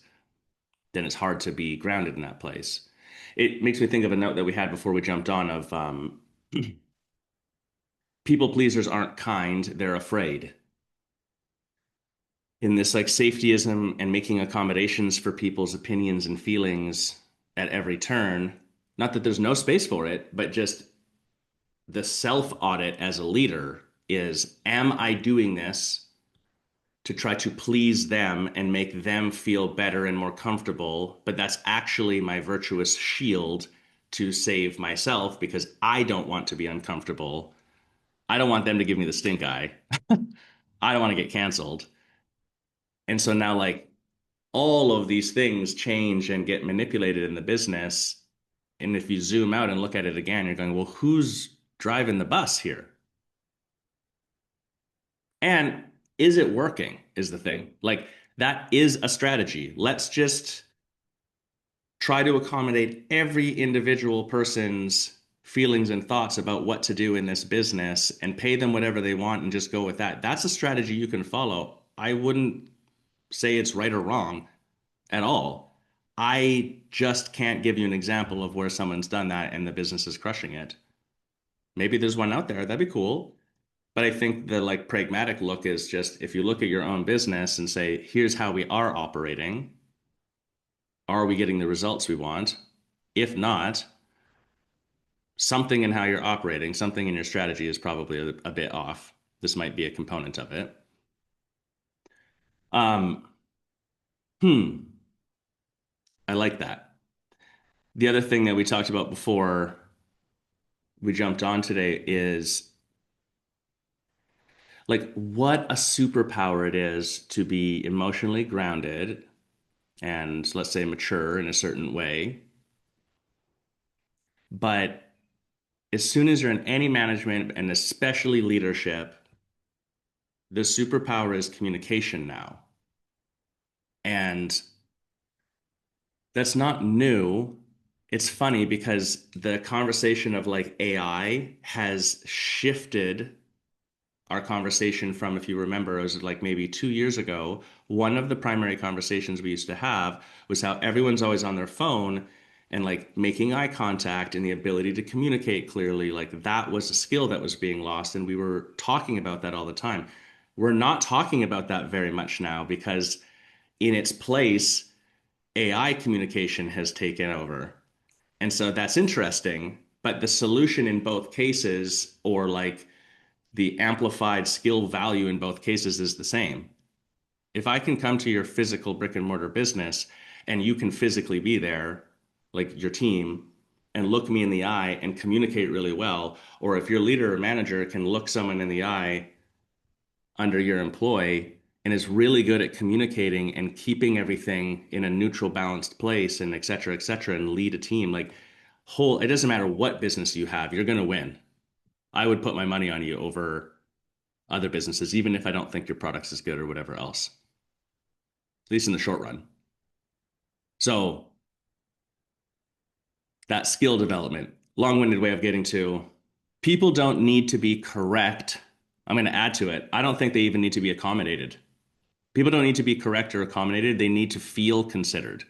[SPEAKER 3] then it's hard to be grounded in that place. It makes me think of a note that we had before we jumped on of people pleasers aren't kind, they're afraid. In this like safetyism and making accommodations for people's opinions and feelings at every turn, not that there's no space for it, but just the self audit as a leader is, am I doing this to try to please them and make them feel better and more comfortable, but that's actually my virtuous shield to save myself because I don't want to be uncomfortable. I don't want them to give me the stink eye. I don't want to get canceled. And so now, like, all of these things change and get manipulated in the business. And if you zoom out and look at it again, you're going, well, who's driving the bus here? And is it working? Is the thing. Like, that is a strategy. Let's just try to accommodate every individual person's feelings and thoughts about what to do in this business and pay them whatever they want and just go with that. That's a strategy you can follow. I wouldn't say it's right or wrong at all. I just can't give you an example of where someone's done that and the business is crushing it. Maybe there's one out there. That'd be cool. But I think the like pragmatic look is just if you look at your own business and say, here's how we are operating. Are we getting the results we want? If not, something in how you're operating, something in your strategy is probably a bit off. This might be a component of it. Um, hmm, I like that. The other thing that we talked about before we jumped on today is like what a superpower it is to be emotionally grounded and let's say mature in a certain way. But as soon as you're in any management and especially leadership, the superpower is communication now. And that's not new. It's funny because the conversation of like AI has shifted our conversation from, if you remember, it was like maybe 2 years ago. One of the primary conversations we used to have was how everyone's always on their phone and like making eye contact and the ability to communicate clearly. Like that was a skill that was being lost. And we were talking about that all the time. We're not talking about that very much now because in its place, AI communication has taken over. And so that's interesting. But the solution in both cases, or like the amplified skill value in both cases, is the same. If I can come to your physical brick and mortar business and you can physically be there, like your team, and look me in the eye and communicate really well, or if your leader or manager can look someone in the eye under your employee and is really good at communicating and keeping everything in a neutral, balanced place and et cetera, and lead a team, like it doesn't matter what business you have, you're going to win. I would put my money on you over other businesses, even if I don't think your product's as good or whatever else, at least in the short run. So that skill development, long-winded way of getting to people don't need to be correct. I'm going to add to it. I don't think they even need to be accommodated. People don't need to be correct or accommodated. They need to feel considered.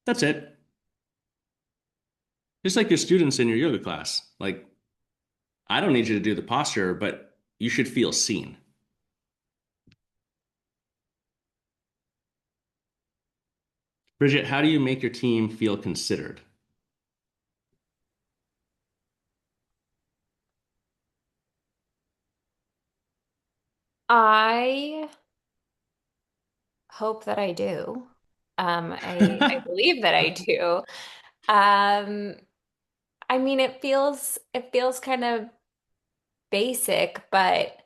[SPEAKER 3] That's it. Just like your students in your yoga class. Like, I don't need you to do the posture, but you should feel seen. Bridget, how do you make your team feel considered?
[SPEAKER 1] I hope that I do. I believe that I do. Um, I mean, it feels kind of basic, but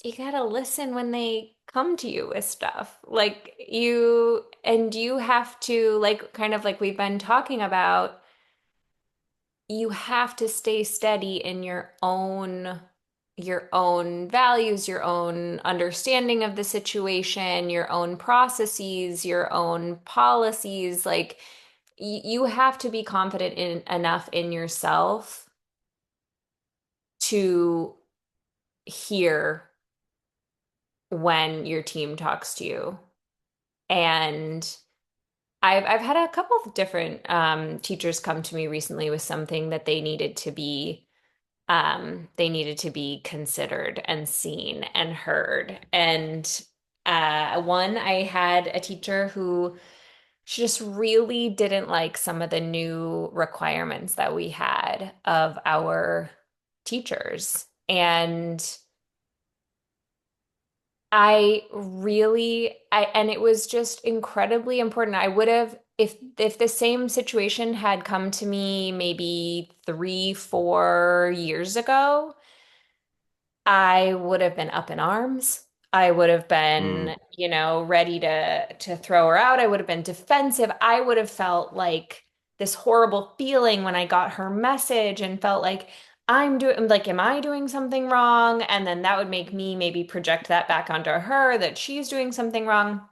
[SPEAKER 1] you gotta listen when they come to you with stuff. Like you have to like kind of like we've been talking about, you have to stay steady in your own values, your own understanding of the situation, your own processes, your own policies. Like you have to be confident in enough in yourself to hear when your team talks to you. And I've had a couple of different teachers come to me recently with something that they needed to be considered and seen and heard. And one, I had a teacher who she just really didn't like some of the new requirements that we had of our teachers. And and it was just incredibly important. I would have, if the same situation had come to me maybe 3, 4 years ago, I would have been up in arms. I would have been,
[SPEAKER 3] Mm.
[SPEAKER 1] ready to throw her out. I would have been defensive. I would have felt like this horrible feeling when I got her message and felt like am I doing something wrong? And then that would make me maybe project that back onto her that she's doing something wrong.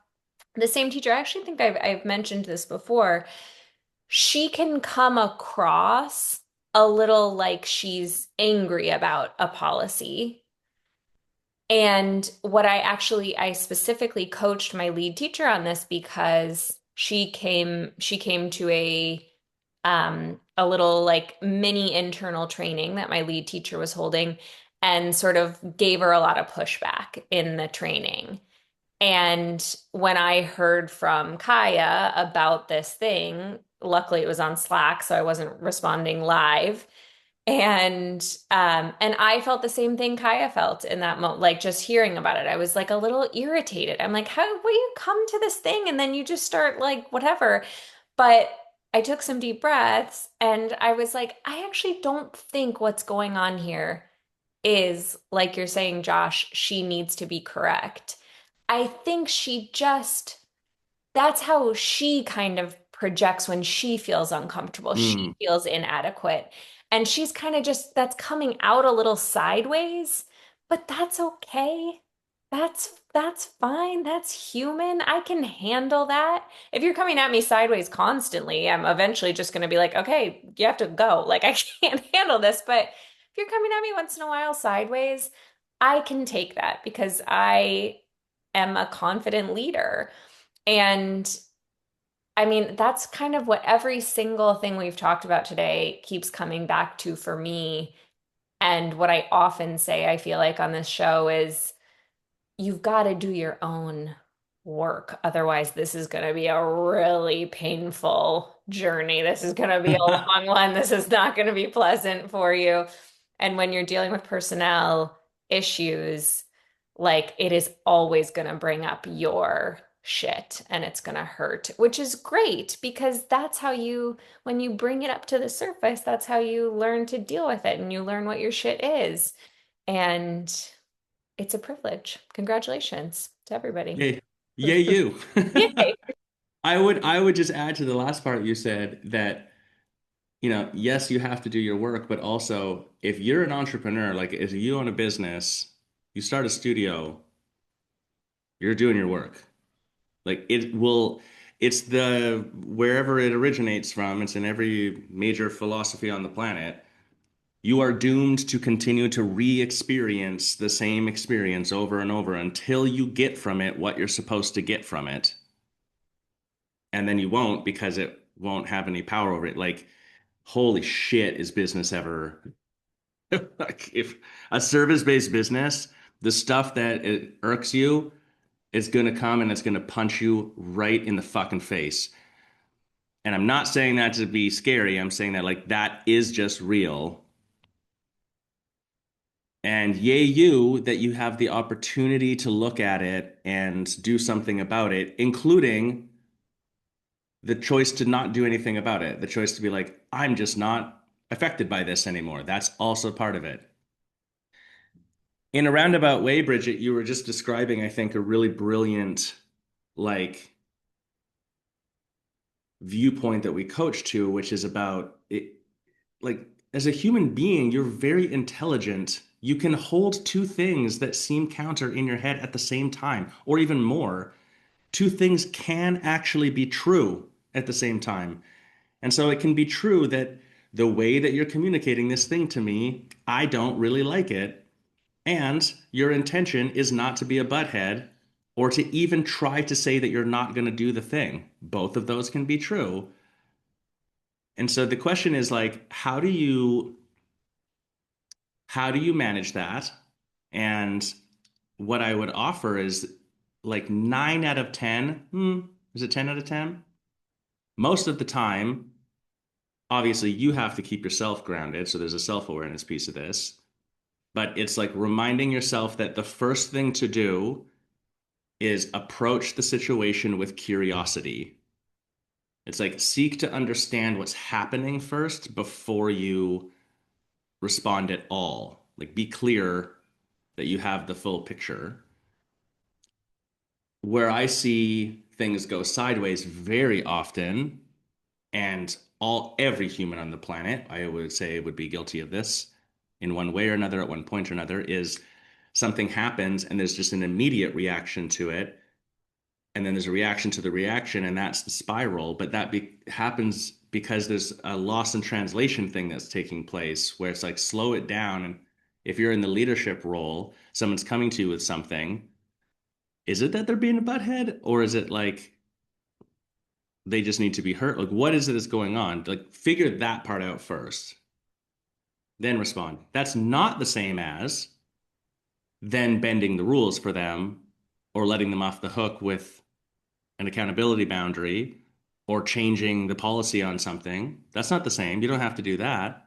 [SPEAKER 1] The same teacher, I actually think I've mentioned this before. She can come across a little like she's angry about a policy. And what I specifically coached my lead teacher on this because she came to a little like mini internal training that my lead teacher was holding and sort of gave her a lot of pushback in the training. And when I heard from Kaya about this thing, luckily it was on Slack, so I wasn't responding live. And I felt the same thing Kaya felt in that moment, like just hearing about it. I was like a little irritated. I'm like, how will you come to this thing and then you just start like whatever? But I took some deep breaths and I was like, I actually don't think what's going on here is, like you're saying, Josh, she needs to be correct. I think she just that's how she kind of projects when she feels uncomfortable. She
[SPEAKER 3] Mm.
[SPEAKER 1] feels inadequate. And she's kind of just, that's coming out a little sideways, but that's okay. That's fine. That's human. I can handle that. If you're coming at me sideways constantly, I'm eventually just going to be like, okay, you have to go. Like I can't handle this. But if you're coming at me once in a while sideways, I can take that because I am a confident leader. And I mean, that's kind of what every single thing we've talked about today keeps coming back to for me. And what I often say, I feel like on this show is you've got to do your own work. Otherwise, this is going to be a really painful journey. This is going to be a long one. This is not going to be pleasant for you. And when you're dealing with personnel issues, like it is always going to bring up your shit and it's going to hurt, which is great because that's how you, when you bring it up to the surface, that's how you learn to deal with it and you learn what your shit is. And it's a privilege. Congratulations to everybody.
[SPEAKER 3] Yay. Yay, you.
[SPEAKER 1] Yay.
[SPEAKER 3] I would just add to the last part you said that, yes, you have to do your work, but also if you're an entrepreneur, like if you own a business, you start a studio, you're doing your work. Like it's the wherever it originates from, it's in every major philosophy on the planet. You are doomed to continue to re-experience the same experience over and over until you get from it what you're supposed to get from it. And then you won't because it won't have any power over it. Like, holy shit, is business ever like if a service-based business, the stuff that it irks you is gonna come and it's gonna punch you right in the fucking face. And I'm not saying that to be scary. I'm saying that like that is just real. And yay, you that you have the opportunity to look at it and do something about it, including the choice to not do anything about it, the choice to be like, I'm just not affected by this anymore. That's also part of it. In a roundabout way, Bridget, you were just describing, I think, a really brilliant, like, viewpoint that we coach to, which is about it. Like, as a human being, you're very intelligent. You can hold two things that seem counter in your head at the same time, or even more. Two things can actually be true at the same time. And so it can be true that the way that you're communicating this thing to me, I don't really like it. And your intention is not to be a butthead or to even try to say that you're not going to do the thing. Both of those can be true. And so the question is like, how do you manage that? And what I would offer is like 9 out of 10. Is it 10 out of 10? Most of the time, obviously, you have to keep yourself grounded. So there's a self-awareness piece of this. But it's like reminding yourself that the first thing to do is approach the situation with curiosity. It's like seek to understand what's happening first before you respond at all. Like be clear that you have the full picture. Where I see things go sideways very often, and every human on the planet, I would say, would be guilty of this in one way or another at one point or another, is something happens and there's just an immediate reaction to it. and then there's a reaction to the reaction, and that's the spiral. But happens because there's a loss in translation thing that's taking place where it's like slow it down. And if you're in the leadership role, someone's coming to you with something. Is it that they're being a butthead, or is it like they just need to be hurt? Like, what is it that's going on? Like, figure that part out first, then respond. That's not the same as then bending the rules for them or letting them off the hook with an accountability boundary or changing the policy on something. That's not the same. You don't have to do that.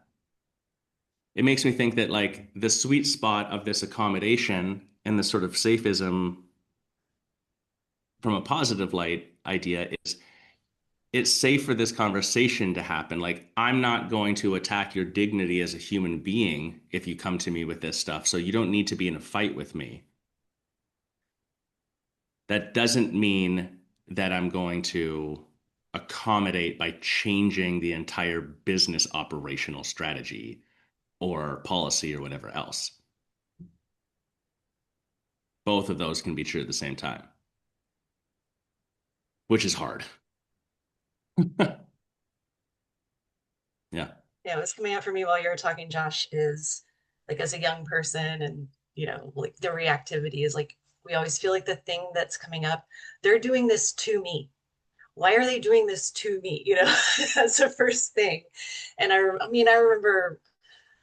[SPEAKER 3] It makes me think that like the sweet spot of this accommodation and the sort of safism from a positive light idea is it's safe for this conversation to happen. Like, I'm not going to attack your dignity as a human being if you come to me with this stuff. So you don't need to be in a fight with me. That doesn't mean that I'm going to accommodate by changing the entire business operational strategy or policy or whatever else. Both of those can be true at the same time, which is hard. Yeah.
[SPEAKER 2] Yeah, what's coming up for me while you were talking, Josh, is like as a young person and like the reactivity is like we always feel like the thing that's coming up, they're doing this to me. Why are they doing this to me? That's the first thing. And I mean, I remember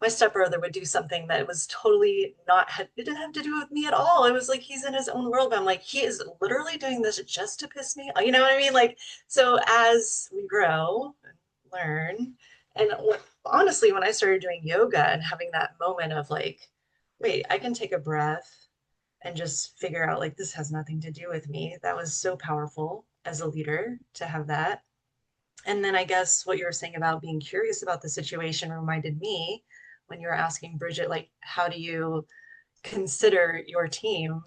[SPEAKER 2] my stepbrother would do something that was totally not it didn't have to do with me at all. It was like he's in his own world. But I'm like, he is literally doing this just to piss me off. You know what I mean? Like, so as we grow and learn, and honestly, when I started doing yoga and having that moment of like, wait, I can take a breath and just figure out like this has nothing to do with me. That was so powerful as a leader to have that. And then I guess what you were saying about being curious about the situation reminded me when you were asking Bridget, like, how do you consider your team?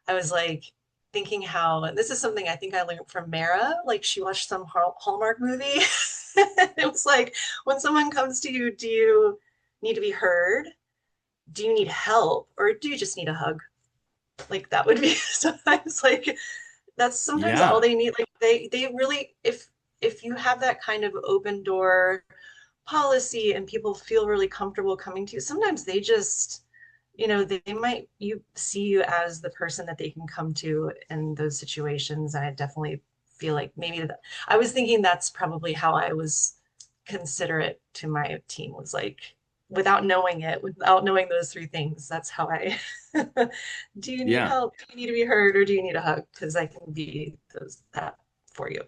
[SPEAKER 2] I was like thinking how, and this is something I think I learned from Mara, like she watched some Hallmark movie. It was like, when someone comes to you, do you need to be heard? Do you need help? Or do you just need a hug? Like that would be sometimes like that's sometimes all
[SPEAKER 3] Yeah.
[SPEAKER 2] they need. Like they really if you have that kind of open door policy and people feel really comfortable coming to you, sometimes they just they might you see you as the person that they can come to in those situations. And I definitely feel like maybe that I was thinking that's probably how I was considerate to my team, was like without knowing it, without knowing those three things, that's how I do you need
[SPEAKER 3] Yeah.
[SPEAKER 2] help? Do you need to be heard, or do you need a hug? Because I can be that for you.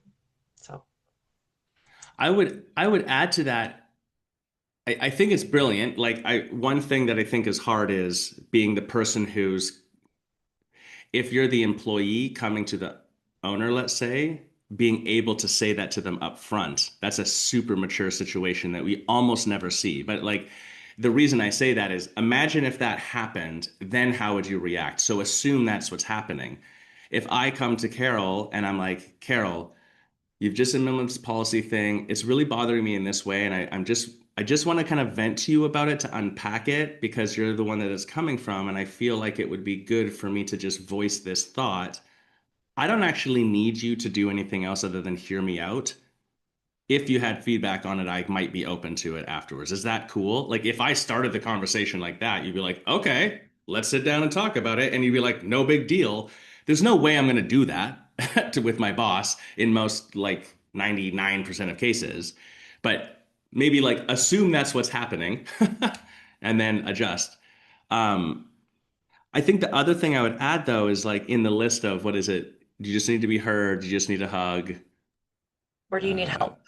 [SPEAKER 2] So
[SPEAKER 3] I would add to that. I think it's brilliant. Like one thing that I think is hard is being the person who's if you're the employee coming to the owner, let's say, being able to say that to them up front, that's a super mature situation that we almost never see. But like the reason I say that is imagine if that happened, then how would you react? So assume that's what's happening. If I come to Carol and I'm like, Carol, you've just implemented this policy thing. It's really bothering me in this way, and I just want to kind of vent to you about it to unpack it because you're the one that it's coming from, and I feel like it would be good for me to just voice this thought. I don't actually need you to do anything else other than hear me out. If you had feedback on it, I might be open to it afterwards. Is that cool? Like if I started the conversation like that, you'd be like, okay, let's sit down and talk about it. And you'd be like, no big deal. There's no way I'm going to do that with my boss in most like 99% of cases. But maybe like assume that's what's happening and then adjust. Um, I think the other thing I would add though is like in the list of what is it? Do you just need to be heard? Do you just need a hug?
[SPEAKER 2] or do you need
[SPEAKER 3] Uh,
[SPEAKER 2] help?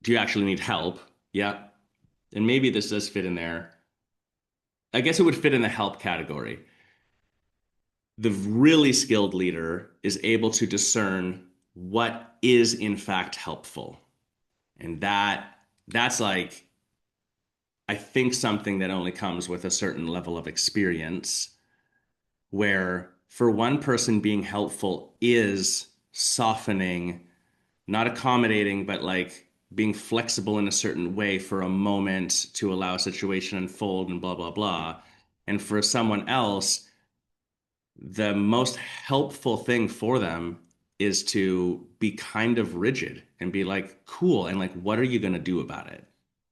[SPEAKER 3] do you actually need help? Yeah. And maybe this does fit in there. I guess it would fit in the help category. The really skilled leader is able to discern what is in fact helpful. And that's like I think something that only comes with a certain level of experience where for one person being helpful is softening, not accommodating, but like being flexible in a certain way for a moment to allow a situation to unfold and blah, blah, blah. And for someone else, the most helpful thing for them is to be kind of rigid and be like, cool. And like, what are you going to do about it?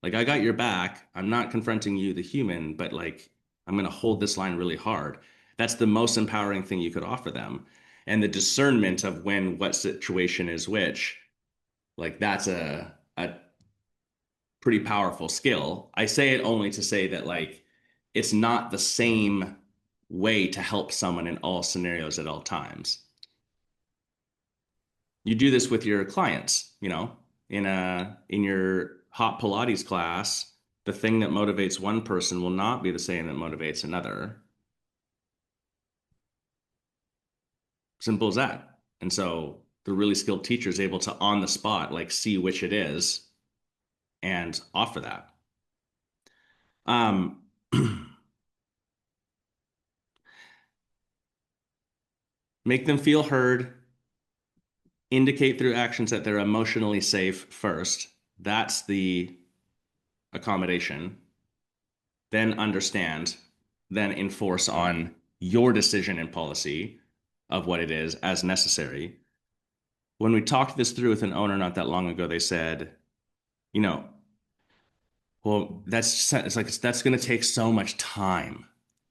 [SPEAKER 3] Like, I got your back. I'm not confronting you, the human, but like, I'm going to hold this line really hard. That's the most empowering thing you could offer them. And the discernment of when what situation is which, like, that's a pretty powerful skill. I say it only to say that, like, it's not the same way to help someone in all scenarios at all times. You do this with your clients, in your hot Pilates class, the thing that motivates one person will not be the same that motivates another. Simple as that. And so the really skilled teacher is able to on the spot like see which it is and offer that. Um, make them feel heard, indicate through actions that they're emotionally safe first. That's the accommodation. Then understand, then enforce on your decision and policy of what it is as necessary. When we talked this through with an owner not that long ago, they said, you know, well, it's like that's going to take so much time.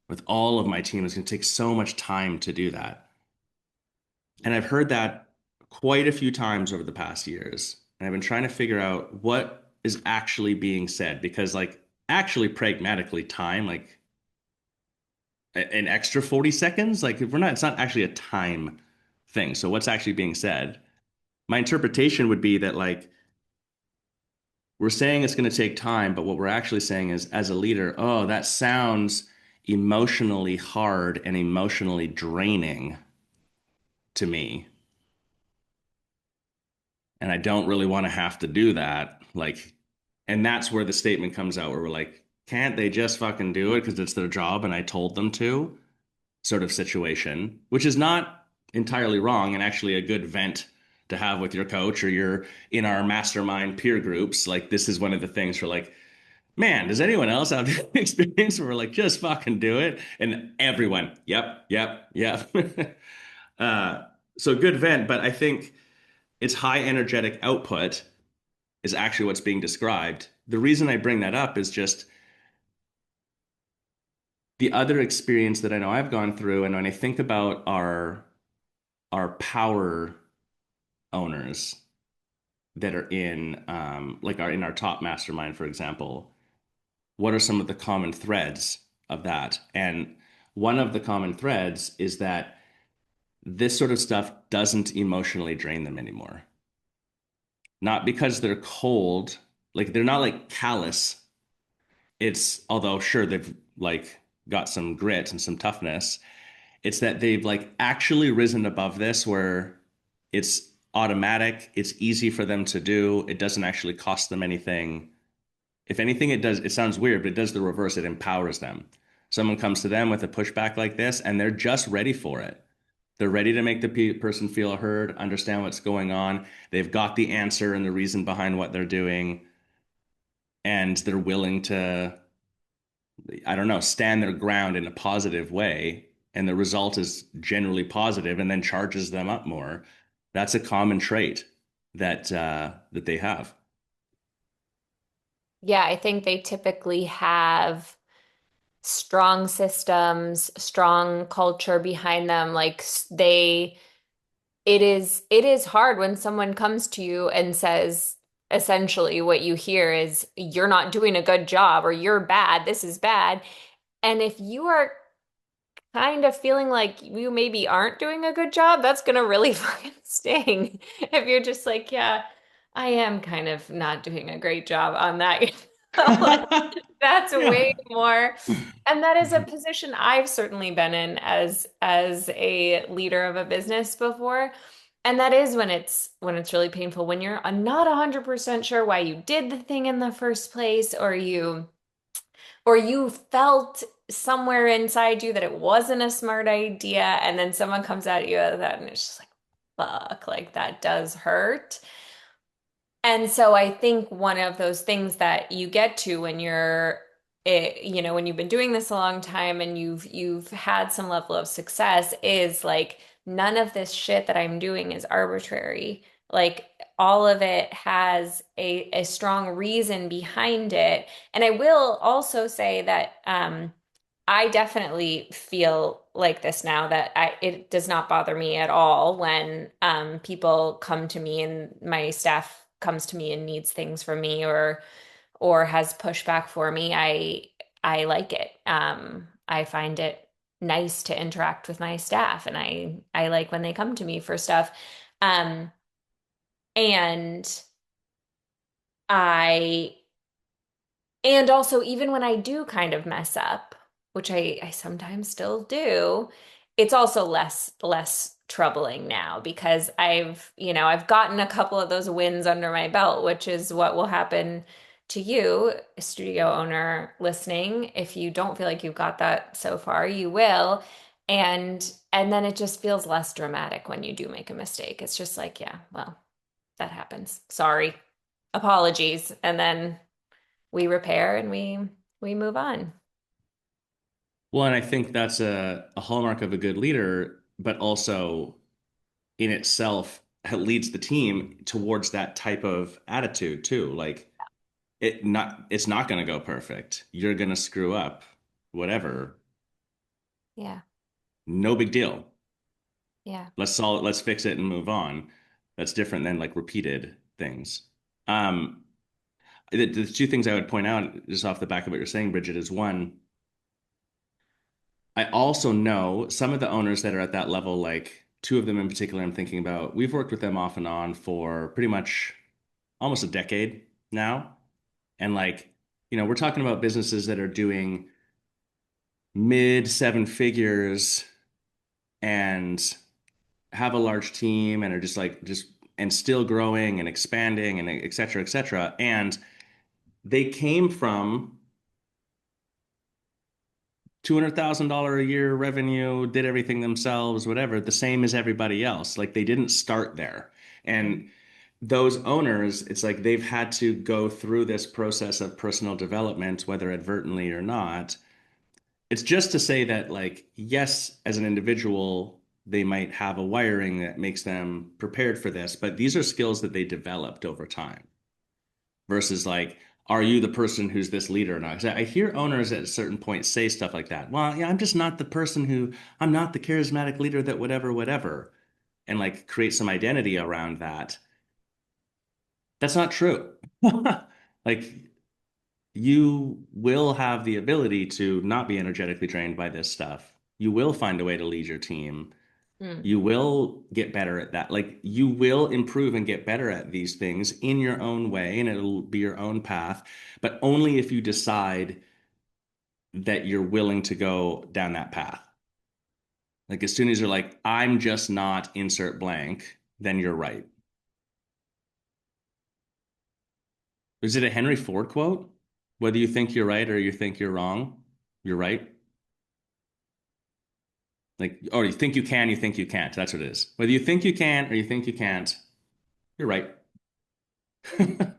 [SPEAKER 3] With all of my team, it's going to take so much time to do that. And I've heard that quite a few times over the past years. And I've been trying to figure out what is actually being said because, like, actually pragmatically, time, like an extra 40 seconds, like, if we're not, it's not actually a time thing. So, what's actually being said? My interpretation would be that, like, we're saying it's going to take time, but what we're actually saying is, as a leader, oh, that sounds emotionally hard and emotionally draining to me. And I don't really want to have to do that. Like, and that's where the statement comes out where we're like, can't they just fucking do it because it's their job and I told them to, sort of situation, which is not entirely wrong and actually a good vent to have with your coach or your in our mastermind peer groups. Like, this is one of the things for like, man, does anyone else have the experience where we're like, just fucking do it? And everyone, yep, yep, yep. uh, so good vent, but I think its high energetic output is actually what's being described. The reason I bring that up is just the other experience that I know I've gone through, and when I think about our power owners that are in like our in our top mastermind, for example, what are some of the common threads of that? And one of the common threads is that this sort of stuff doesn't emotionally drain them anymore. Not because they're cold, like they're not like callous. It's although sure they've like got some grit and some toughness, it's that they've like actually risen above this where it's automatic, it's easy for them to do, it doesn't actually cost them anything. If anything, it does, it sounds weird, but it does the reverse, it empowers them. Someone comes to them with a pushback like this, and they're just ready for it. They're ready to make the person feel heard, understand what's going on. They've got the answer and the reason behind what they're doing, and they're willing to, I don't know, stand their ground in a positive way. And the result is generally positive, and then charges them up more. That's a common trait that they have.
[SPEAKER 1] Yeah, I think they typically have strong systems, strong culture behind them. It is hard when someone comes to you and says essentially what you hear is you're not doing a good job or you're bad, this is bad. And if you are kind of feeling like you maybe aren't doing a good job, that's gonna really fucking sting. If you're just like, yeah, I am kind of not doing a great job on that. Like, that's way
[SPEAKER 3] Yeah.
[SPEAKER 1] more. And that is a position I've certainly been in as a leader of a business before. And that is when it's really painful, when you're not 100% sure why you did the thing in the first place, or you felt somewhere inside you that it wasn't a smart idea, and then someone comes at you with that, and it's just like, fuck, like that does hurt. And so I think one of those things that you get to when when you've been doing this a long time and you've had some level of success is like none of this shit that I'm doing is arbitrary. Like all of it has a strong reason behind it. And I will also say that I definitely feel like this now that it does not bother me at all when people come to me and my staff comes to me and needs things from me or has pushback for me. I like it. I find it nice to interact with my staff, and I like when they come to me for stuff. Um, and I And also, even when I do kind of mess up, which I sometimes still do, it's also less troubling now because I've gotten a couple of those wins under my belt, which is what will happen to you, a studio owner listening. If you don't feel like you've got that so far, you will. And then it just feels less dramatic when you do make a mistake. It's just like, yeah, well, that happens. Sorry. Apologies. And then we repair and we move on.
[SPEAKER 3] Well, and I think that's a hallmark of a good leader, but also in itself leads the team towards that type of attitude too. Like it's not going to go perfect. You're going to screw up, whatever.
[SPEAKER 1] Yeah.
[SPEAKER 3] No big deal.
[SPEAKER 1] Yeah.
[SPEAKER 3] Let's solve it, let's fix it and move on. That's different than like repeated things. Um, the two things I would point out just off the back of what you're saying, Bridget, is one, I also know some of the owners that are at that level, like two of them in particular, I'm thinking about, we've worked with them off and on for pretty much almost a decade now. And like, we're talking about businesses that are doing mid seven figures and have a large team and are just and still growing and expanding and et cetera, et cetera. And they came from $200,000 a year revenue, did everything themselves, whatever, the same as everybody else. Like they didn't start there.
[SPEAKER 1] Mm.
[SPEAKER 3] And those owners, it's like they've had to go through this process of personal development, whether advertently or not. It's just to say that, like, yes, as an individual, they might have a wiring that makes them prepared for this, but these are skills that they developed over time versus like, are you the person who's this leader or not? 'Cause I hear owners at a certain point say stuff like that. Well, yeah, I'm just not the person who, I'm not the charismatic leader that whatever, whatever, and like create some identity around that. That's not true. Like, you will have the ability to not be energetically drained by this stuff. You will find a way to lead your team.
[SPEAKER 1] Mm.
[SPEAKER 3] You will get better at that. Like you will improve and get better at these things in your own way, and it'll be your own path, but only if you decide that you're willing to go down that path. Like as soon as you're like, I'm just not insert blank, then you're right. Is it a Henry Ford quote? Whether you think you're right or you think you're wrong, you're right. Like, or you think you can, you think you can't. That's what it is. Whether you think you can or you think you can't, you're right. Here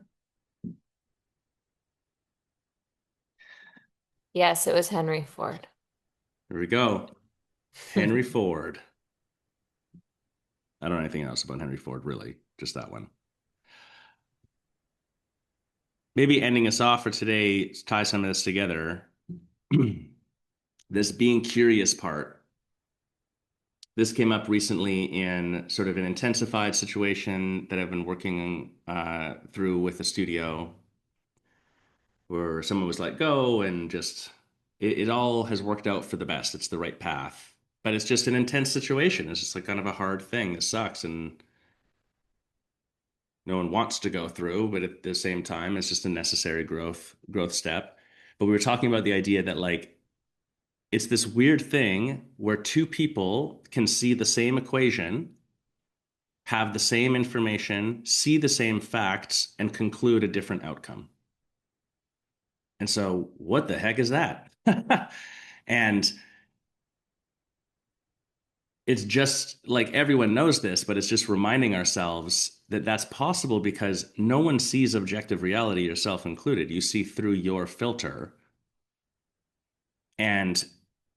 [SPEAKER 1] Yes, it was Henry Ford.
[SPEAKER 3] we go. Henry Ford. I don't know anything else about Henry Ford, really. Just that one. Maybe ending us off for today, tie some of this together. This being curious part. This came up recently in sort of an intensified situation that I've been working through with the studio where someone was let go and just it all has worked out for the best. It's the right path. But it's just an intense situation. It's just like kind of a hard thing that sucks and no one wants to go through, but at the same time, it's just a necessary growth step. But we were talking about the idea that like it's this weird thing where two people can see the same equation, have the same information, see the same facts, and conclude a different outcome. And so, what the heck is that? And it's just like everyone knows this, but it's just reminding ourselves that that's possible because no one sees objective reality, yourself included. You see through your filter. And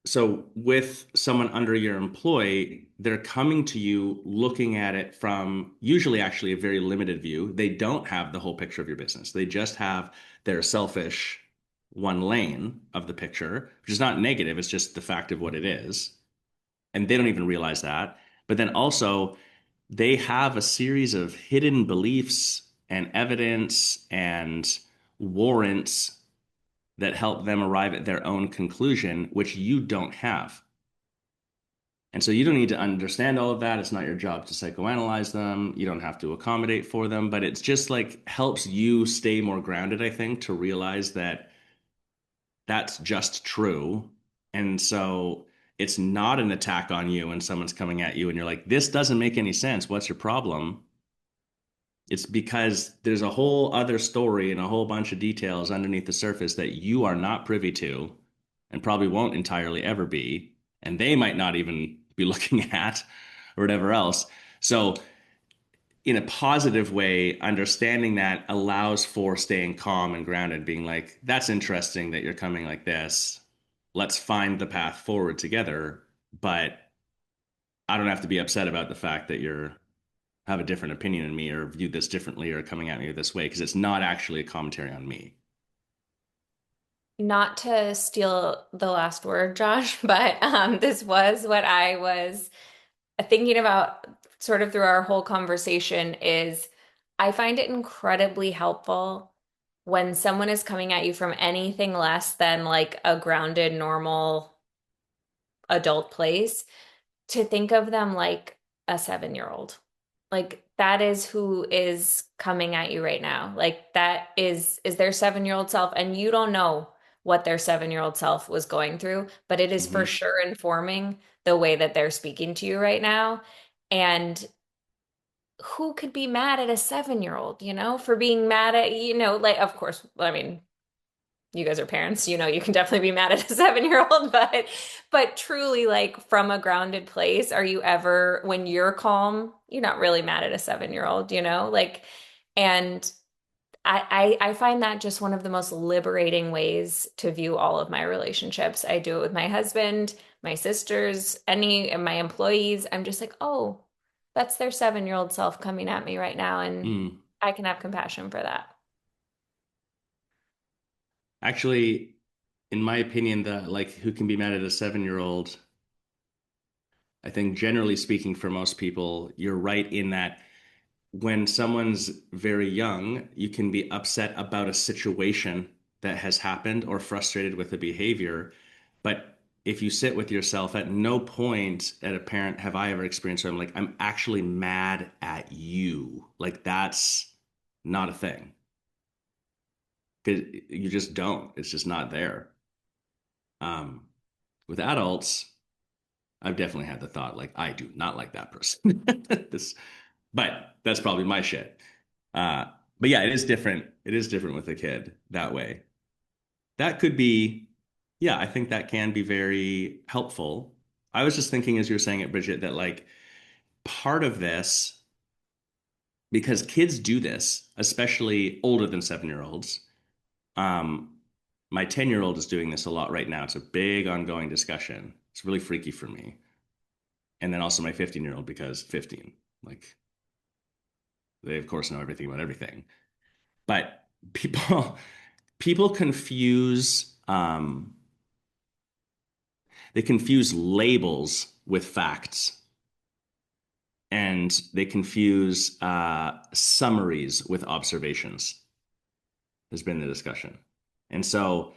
[SPEAKER 3] So with someone under your employ, they're coming to you looking at it from usually actually a very limited view. They don't have the whole picture of your business. They just have their selfish one lane of the picture, which is not negative. It's just the fact of what it is. And they don't even realize that. But then also, they have a series of hidden beliefs and evidence and warrants that help them arrive at their own conclusion, which you don't have. And so you don't need to understand all of that. It's not your job to psychoanalyze them. You don't have to accommodate for them, but it's just like helps you stay more grounded, I think, to realize that that's just true. And so it's not an attack on you when someone's coming at you and you're like, this doesn't make any sense. What's your problem? It's because there's a whole other story and a whole bunch of details underneath the surface that you are not privy to and probably won't entirely ever be. And they might not even be looking at or whatever else. So, in a positive way, understanding that allows for staying calm and grounded, being like, that's interesting that you're coming like this. Let's find the path forward together. But I don't have to be upset about the fact that you're have a different opinion than me or view this differently or coming at me this way because it's not actually a commentary on me.
[SPEAKER 1] Not to steal the last word, Josh, but this was what I was thinking about sort of through our whole conversation is I find it incredibly helpful when someone is coming at you from anything less than like a grounded, normal adult place to think of them like a 7-year-old. Like that is who is coming at you right now. Like that is their 7-year-old self, and you don't know what their 7-year-old self was going through, but it is for
[SPEAKER 3] Hmm.
[SPEAKER 1] sure informing the way that they're speaking to you right now. And who could be mad at a 7-year-old, for being mad at, like, of course, I mean, you guys are parents, you can definitely be mad at a 7-year-old, but truly like from a grounded place, are you ever, when you're calm, you're not really mad at a 7-year-old, like, and I find that just one of the most liberating ways to view all of my relationships. I do it with my husband, my sisters, any of my employees. I'm just like, oh, that's their 7-year-old self coming at me right now, and
[SPEAKER 3] Mm.
[SPEAKER 1] I can have compassion for that.
[SPEAKER 3] Actually, in my opinion, the like who can be mad at a 7-year-old, I think generally speaking, for most people, you're right in that when someone's very young, you can be upset about a situation that has happened or frustrated with a behavior. But if you sit with yourself, at no point at a parent have I ever experienced where I'm like, I'm actually mad at you. Like that's not a thing. Because you just don't. It's just not there. Um, with adults, I've definitely had the thought, like, I do not like that person. This, but that's probably my shit. Uh, but yeah, it is different. It is different with a kid that way. That could be, yeah, I think that can be very helpful. I was just thinking as you were saying it, Bridget, that like part of this, because kids do this, especially older than 7-year-olds. Um, my 10-year-old is doing this a lot right now. It's a big ongoing discussion. It's really freaky for me. And then also my 15-year-old because 15, like they of course know everything about everything. But people people confuse they confuse labels with facts and they confuse summaries with observations has been the discussion. And so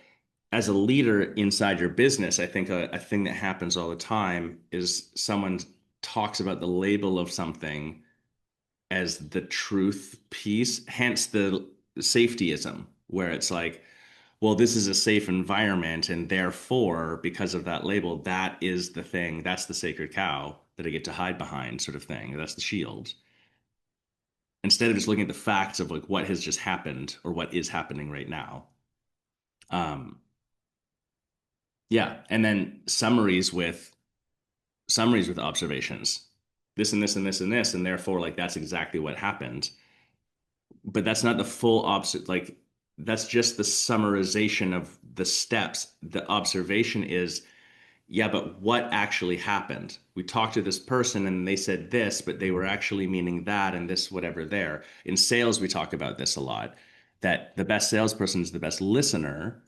[SPEAKER 3] as a leader inside your business, I think a thing that happens all the time is someone talks about the label of something as the truth piece, hence the safetyism, where it's like, well, this is a safe environment, and therefore, because of that label, that is the thing, that's the sacred cow that I get to hide behind, sort of thing. That's the shield. Instead of just looking at the facts of like what has just happened or what is happening right now. Um, yeah, and then summaries with observations. This and this and this and this, and therefore, like that's exactly what happened. But that's not the full obs like that's just the summarization of the steps. The observation is yeah, but what actually happened? We talked to this person and they said this, but they were actually meaning that and this, whatever there. In sales, we talk about this a lot, that the best salesperson is the best listener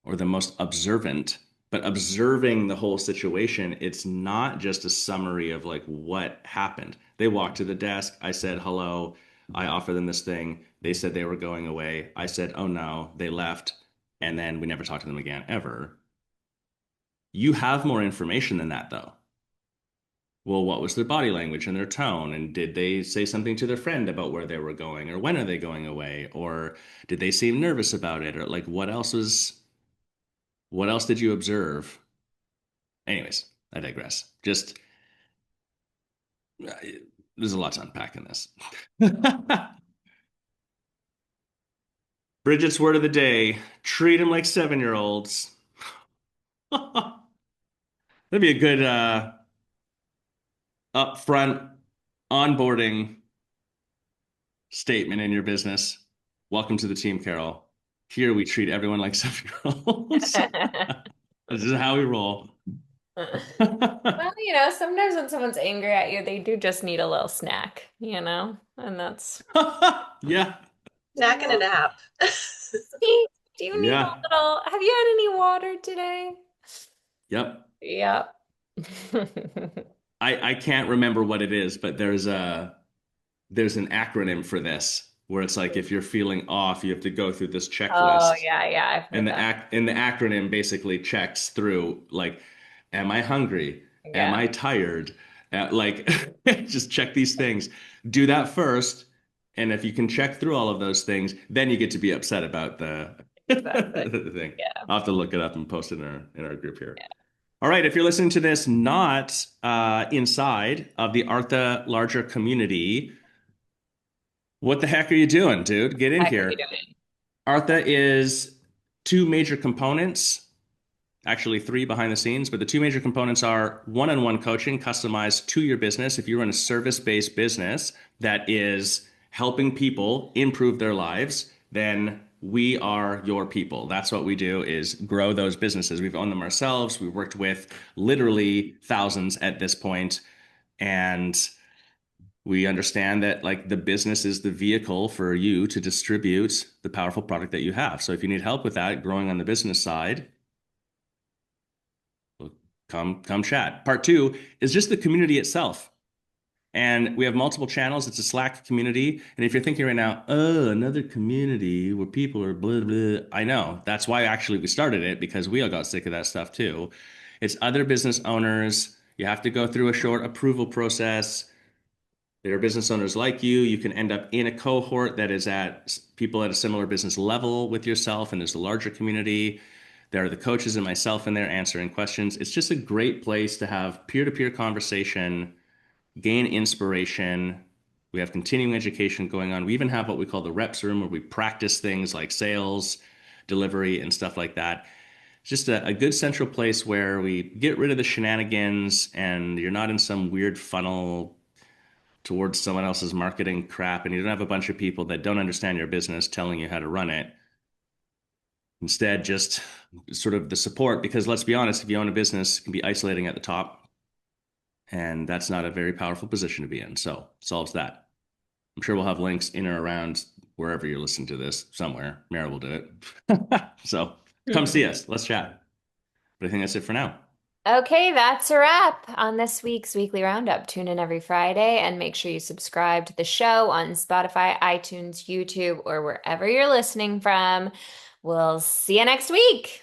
[SPEAKER 3] or the most observant, but observing the whole situation, it's not just a summary of like what happened. They walked to the desk. I said, hello. I offered them this thing. They said they were going away. I said, oh no, they left. And then we never talked to them again, ever. You have more information than that, though. Well, what was their body language and their tone? And did they say something to their friend about where they were going? Or when are they going away? Or did they seem nervous about it? Or like what else did you observe? Anyways, I digress. Just there's a lot to unpack in this. Bridget's word of the day: treat them like 7-year-olds. That'd be a good upfront onboarding statement in your business. Welcome to the team, Carol. Here we treat everyone like 7-year-olds. This is how we roll.
[SPEAKER 1] Well, sometimes when someone's angry at you, they do just need a little snack, and that's.
[SPEAKER 3] Yeah.
[SPEAKER 2] Snack and a nap.
[SPEAKER 1] Do you need a
[SPEAKER 3] Yeah.
[SPEAKER 1] little? Have you had any water today?
[SPEAKER 3] Yep.
[SPEAKER 1] Yep.
[SPEAKER 3] I can't remember what it is, but there's an acronym for this where it's like if you're feeling off, you have to go through this
[SPEAKER 1] Oh,
[SPEAKER 3] checklist.
[SPEAKER 1] yeah, yeah, I've heard that.
[SPEAKER 3] And the acronym basically checks through like, am I hungry? Am
[SPEAKER 1] Yeah,
[SPEAKER 3] I tired? Like, just check these things. Do that first, and if you can check through all of those things, then you get to be upset about the
[SPEAKER 1] exactly.
[SPEAKER 3] the thing.
[SPEAKER 1] Yeah.
[SPEAKER 3] I'll have to look it up and post it in our group here. All right, if you're listening to this not inside of the Artha larger community, what the heck are you doing, dude? Get in
[SPEAKER 1] How are you
[SPEAKER 3] here.
[SPEAKER 1] doing?
[SPEAKER 3] Artha is two major components, actually three behind the scenes, but the two major components are one-on-one coaching customized to your business. If you run a service-based business that is helping people improve their lives, then we are your people. That's what we do, is grow those businesses. We've owned them ourselves. We've worked with literally thousands at this point, and we understand that like the business is the vehicle for you to distribute the powerful product that you have. So if you need help with that, growing on the business side, come chat. Part two is just the community itself. And we have multiple channels. It's a Slack community. And if you're thinking right now, oh, another community where people are blah, blah, I know. That's why actually we started it, because we all got sick of that stuff too. It's other business owners. You have to go through a short approval process. There are business owners like you. You can end up in a cohort that is at people at a similar business level with yourself, and there's a larger community. There are the coaches and myself in there answering questions. It's just a great place to have peer-to-peer conversation, gain inspiration. We have continuing education going on. We even have what we call the reps room, where we practice things like sales, delivery, and stuff like that. It's just a good central place where we get rid of the shenanigans and you're not in some weird funnel towards someone else's marketing crap, and you don't have a bunch of people that don't understand your business telling you how to run it. Instead, just sort of the support, because let's be honest, if you own a business, it can be isolating at the top, and that's not a very powerful position to be in. So solves that. I'm sure we'll have links in or around wherever you're listening to this somewhere. Mara will do it. So come see us. Let's chat. But I think that's it for now.
[SPEAKER 1] Okay, that's a wrap on this week's Weekly Roundup. Tune in every Friday and make sure you subscribe to the show on Spotify, iTunes, YouTube, or wherever you're listening from. We'll see you next week.